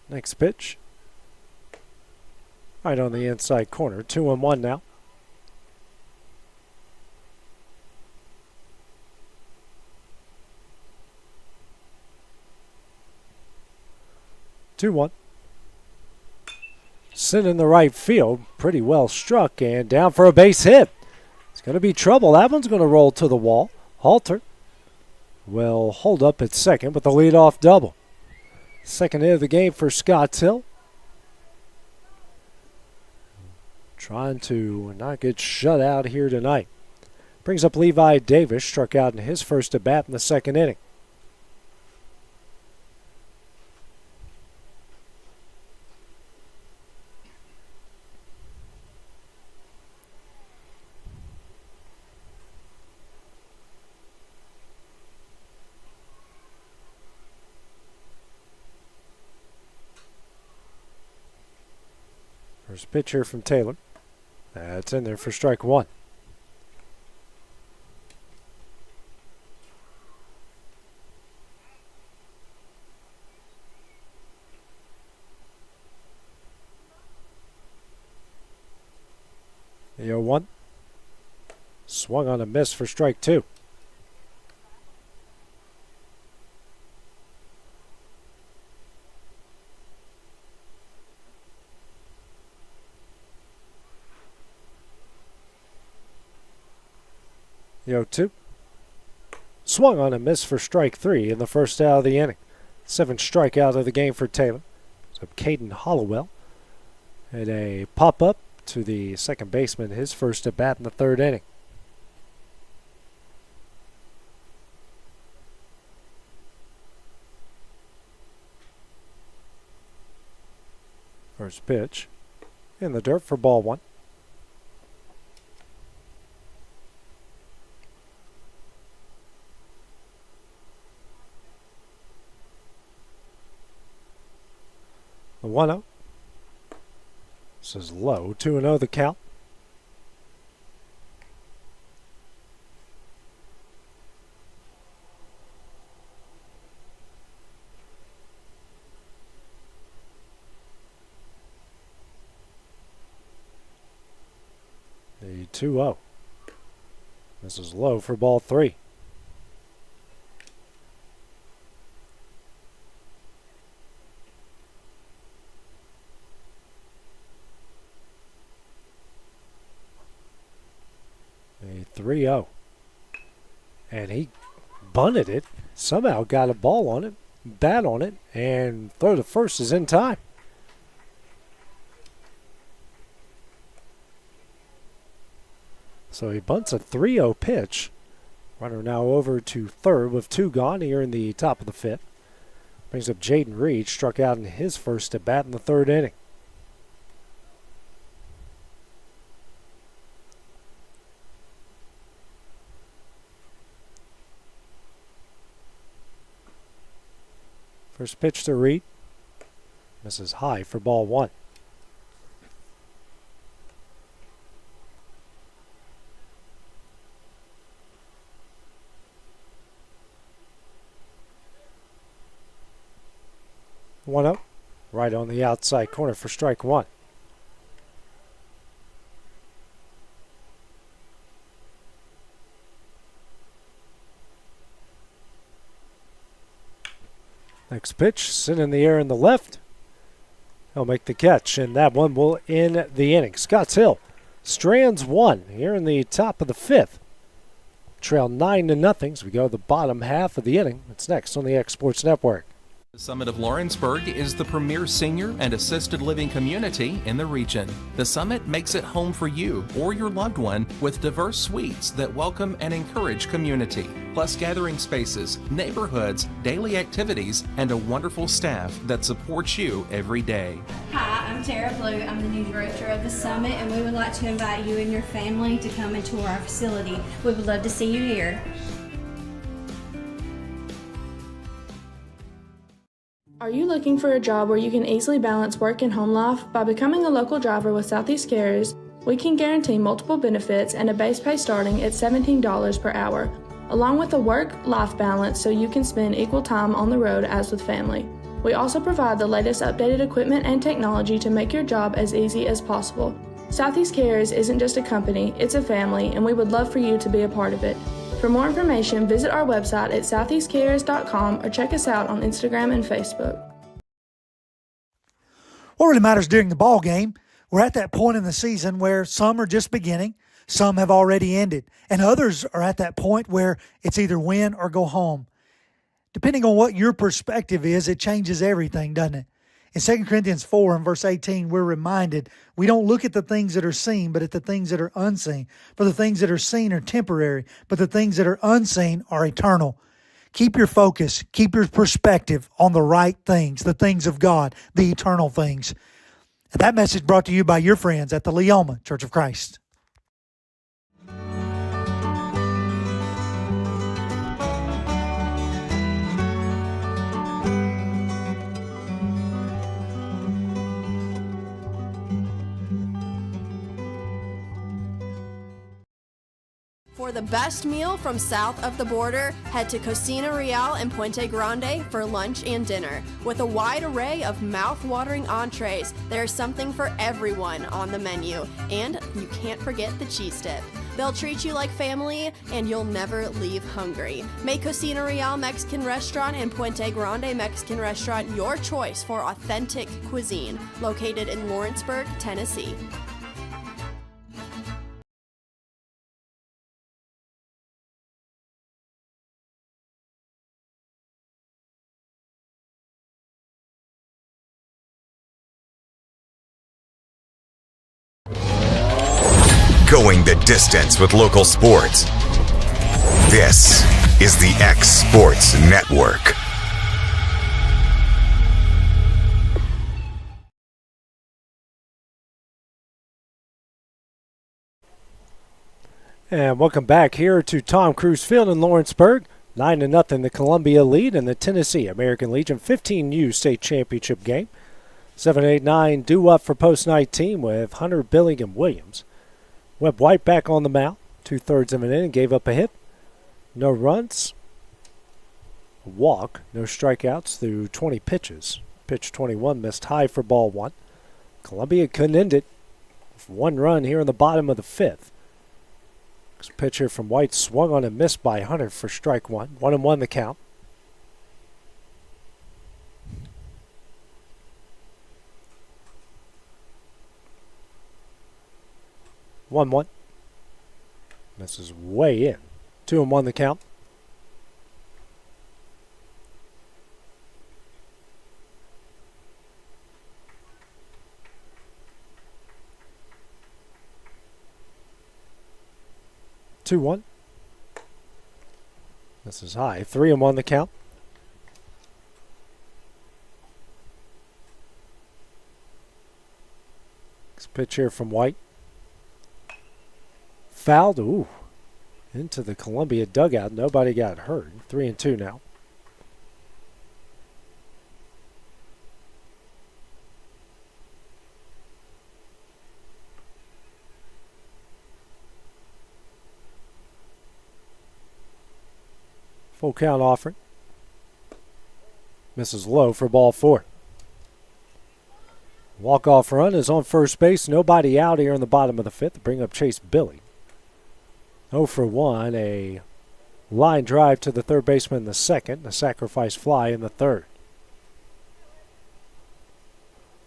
Next pitch. Right on the inside corner. 2-1 now. Sent in the right field. Pretty well struck and down for a base hit. It's going to be trouble. That one's going to roll to the wall. Halter will hold up at second with the leadoff double. Second hit of the game for Scotts Hill. Trying to not get shut out here tonight. Brings up Levi Davis, struck out in his first at bat in the second inning. First pitch here from Taylor. That's in there for strike 1. The 0-1. Swung on a miss for strike 2. The 0-2. Swung on a miss for strike 3 in the first out of the inning. 7th strikeout of the game for Taylor. So Caden Hollowell had a pop-up to the second baseman, his first at bat in the third inning. First pitch in the dirt for ball 1. 1-0. This is low. 2-0 the count. The 2-0. This is low for ball 3. A 3-0. And he bunted it. Somehow got a ball on it, bat on it, and throw to first is in time. So he bunts a 3-0 pitch. Runner now over to third with 2 gone here in the top of the 5th. Brings up Jaden Reed, struck out in his first at bat in the 3rd inning. First pitch to Reed. Misses high for ball 1. One up, right on the outside corner for strike 1. Next pitch, sent in the air in the left. He'll make the catch, and that one will end the inning. Scotts Hill strands 1 here in the top of the 5th. Trail 9-0 as we go to the bottom half of the inning. It's next on the X Sports Network. The Summit of Lawrenceburg is the premier senior and assisted living community in the region. The Summit makes it home for you or your loved one with diverse suites that welcome and encourage community, plus gathering spaces, neighborhoods, daily activities, and a wonderful staff that supports you every day. Hi, I'm Tara Blue. I'm the new director of the Summit, and we would like to invite you and your family to come and tour our facility. We would love to see you here. Are you looking for a job where you can easily balance work and home life? By becoming a local driver with Southeast Carriers, we can guarantee multiple benefits and a base pay starting at $17 per hour, along with a work-life balance so you can spend equal time on the road as with family. We also provide the latest updated equipment and technology to make your job as easy as possible. Southeast Carriers isn't just a company, it's a family, and we would love for you to be a part of it. For more information, visit our website at southeastcarriers.com or check us out on Instagram and Facebook. What really matters during the ball game, we're at that point in the season where some are just beginning, some have already ended, and others are at that point where it's either win or go home. Depending on what your perspective is, it changes everything, doesn't it? In 2 Corinthians 4 and verse 18, we're reminded we don't look at the things that are seen, but at the things that are unseen. For the things that are seen are temporary, but the things that are unseen are eternal. Keep your focus, keep your perspective on the right things, the things of God, the eternal things. And that message brought to you by your friends at the Leoma Church of Christ. For the best meal from south of the border, head to Cocina Real in Puente Grande for lunch and dinner. With a wide array of mouth-watering entrees, there's something for everyone on the menu. And you can't forget the cheese dip. They'll treat you like family, and you'll never leave hungry. Make Cocina Real Mexican Restaurant and Puente Grande Mexican Restaurant your choice for authentic cuisine, located in Lawrenceburg, Tennessee. Going the distance with local sports. This is the X Sports Network. And welcome back here to Tom Cruise Field in Lawrenceburg. 9-0 the Columbia lead in the Tennessee American Legion 15U state championship game. 7, 8, 9 due up for post 19 with Hunter, Billingham, Williams. Webb White back on the mound. 2/3 of an inning, gave up a hit. No runs. A walk. No strikeouts through 20 pitches. Pitch 21 missed high for ball 1. Columbia couldn't end it with 1 run here in the bottom of the 5th. This pitch here from White swung on and missed by Hunter for strike 1. 1-1 the count. One. This is way in. 2-1 the count. This is high. 3-1 the count. This pitch here from White. Fouled. Ooh. Into the Columbia dugout. Nobody got hurt. 3-2 now. Full count offering. Misses low for ball 4. Walk-off run is on first base. Nobody out here in the bottom of the 5th to bring up Chase Billy. 0 for 1. A line drive to the third baseman in the second. A sacrifice fly in the third.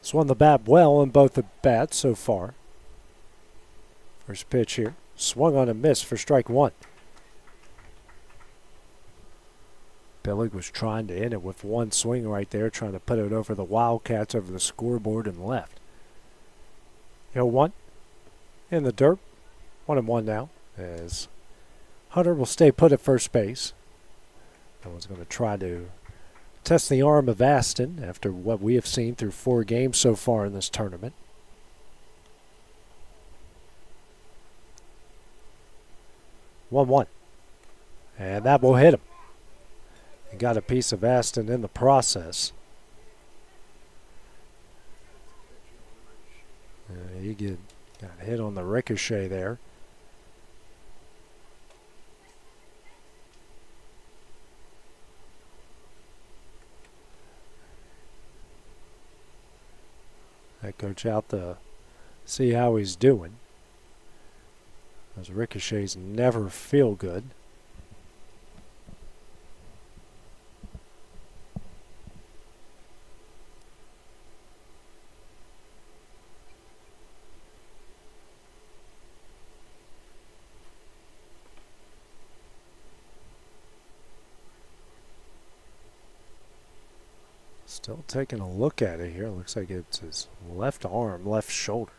Swung the bat well in both the bats so far. First pitch here. Swung on and missed for strike 1. Billig was trying to end it with 1 swing right there, trying to put it over the Wildcats over the scoreboard and left. 0-1 in the dirt. 1-1 now as Hunter will stay put at first base. That one's going to try to test the arm of Aston after what we have seen through 4 games so far in this tournament. And that will hit him. He got a piece of Aston in the process. He got hit on the ricochet there. Head coach out to see how he's doing. Those ricochets never feel good. Still taking a look at it here. Looks like it's his left arm, left shoulder.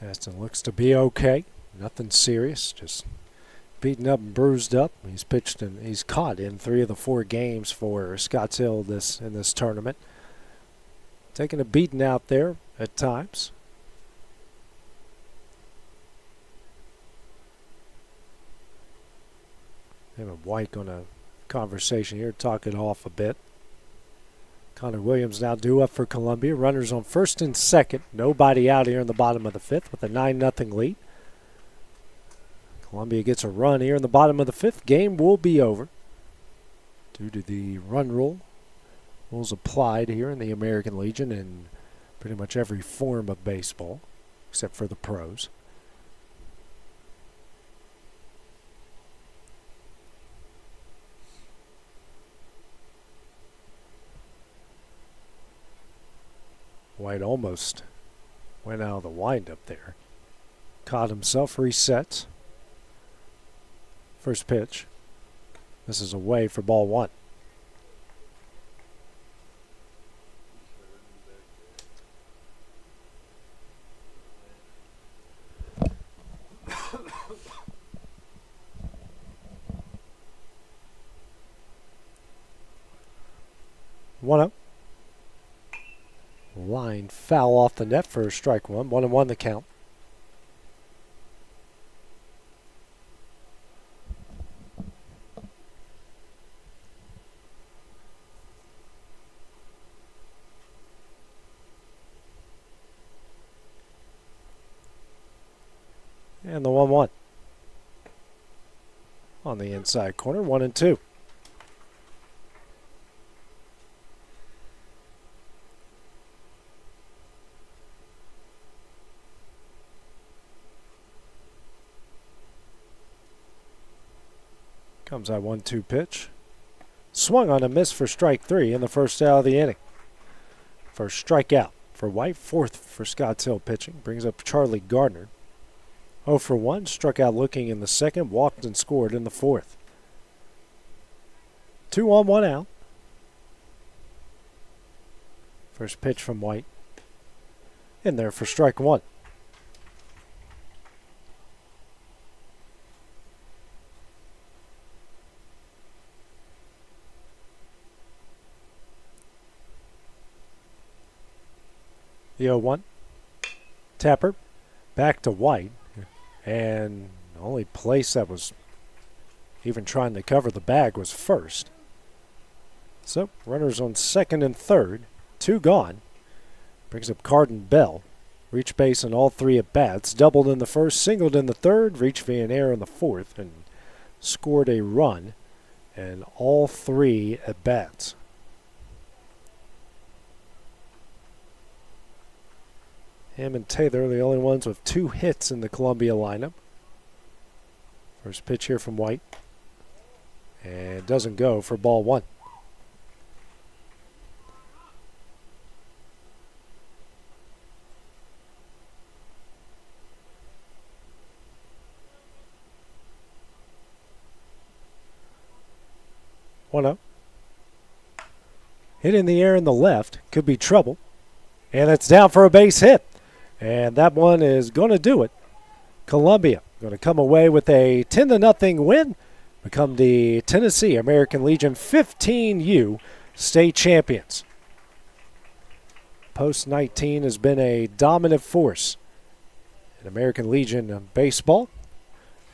Aston looks to be okay. Nothing serious. Just beaten up and bruised up. He's pitched and he's caught in 3 of the 4 games for Scotts Hill in this tournament. Taking a beating out there at times. Him and White on a conversation here, talk it off a bit. Connor Williams now due up for Columbia. Runners on first and second. Nobody out here in the bottom of the 5th with a 9-0 lead. Columbia gets a run here in the bottom of the 5th. Game will be over due to the run rule. Rules applied here in the American Legion and pretty much every form of baseball except for the pros. White almost went out of the windup there. Caught himself, resets. First pitch. This is away for ball 1. 1-0. Line foul off the net for strike one. 1-1 the count. And the 1-1. On the inside corner, 1-2. Comes that 1-2 pitch. Swung on a miss for strike three in the first out of the inning. First strikeout for White, fourth for Scotts Hill pitching. Brings up Charlie Gardner. 0 for 1, struck out looking in the second, walked and scored in the fourth. 2 on, 1 out. First pitch from White. In there for strike one. The 0-1. Tapper back to White. And the only place that was even trying to cover the bag was first. So runners on second and third. 2 gone. Brings up Carden Bell. Reached base in all 3 at-bats. Doubled in the first, singled in the third. Reached via an error in the fourth. And scored a run in all 3 at-bats. Him and Taylor are the only ones with 2 hits in the Columbia lineup. First pitch here from White. And doesn't go for ball 1. One up. Hit in the air in the left. Could be trouble. And it's down for a base hit. And that one is going to do it. Columbia going to come away with a 10-0 win. Become the Tennessee American Legion 15U state champions. Post 19 has been a dominant force in American Legion baseball.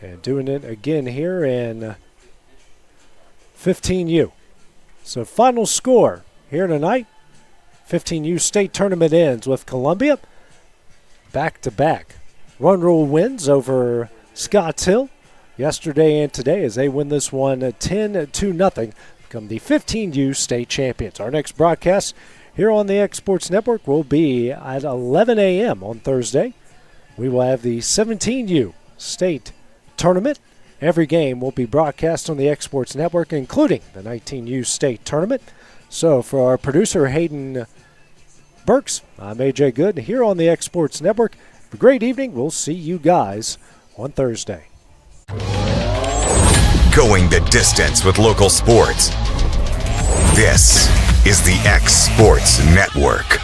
And doing it again here in 15U. So final score here tonight. 15U state tournament ends with Columbia back-to-back run rule wins over Scotts Hill yesterday and today as they win this one 10-0, become the 15U state champions. Our next broadcast here on the X Sports Network will be at 11 a.m. on Thursday. We will have the 17U state tournament. Every game will be broadcast on the X Sports Network, including the 19U state tournament. So for our producer, Hayden Burks, I'm AJ Good here on the X Sports Network. Have a great evening. We'll see you guys on Thursday. Going the distance with local sports. This is the X Sports Network.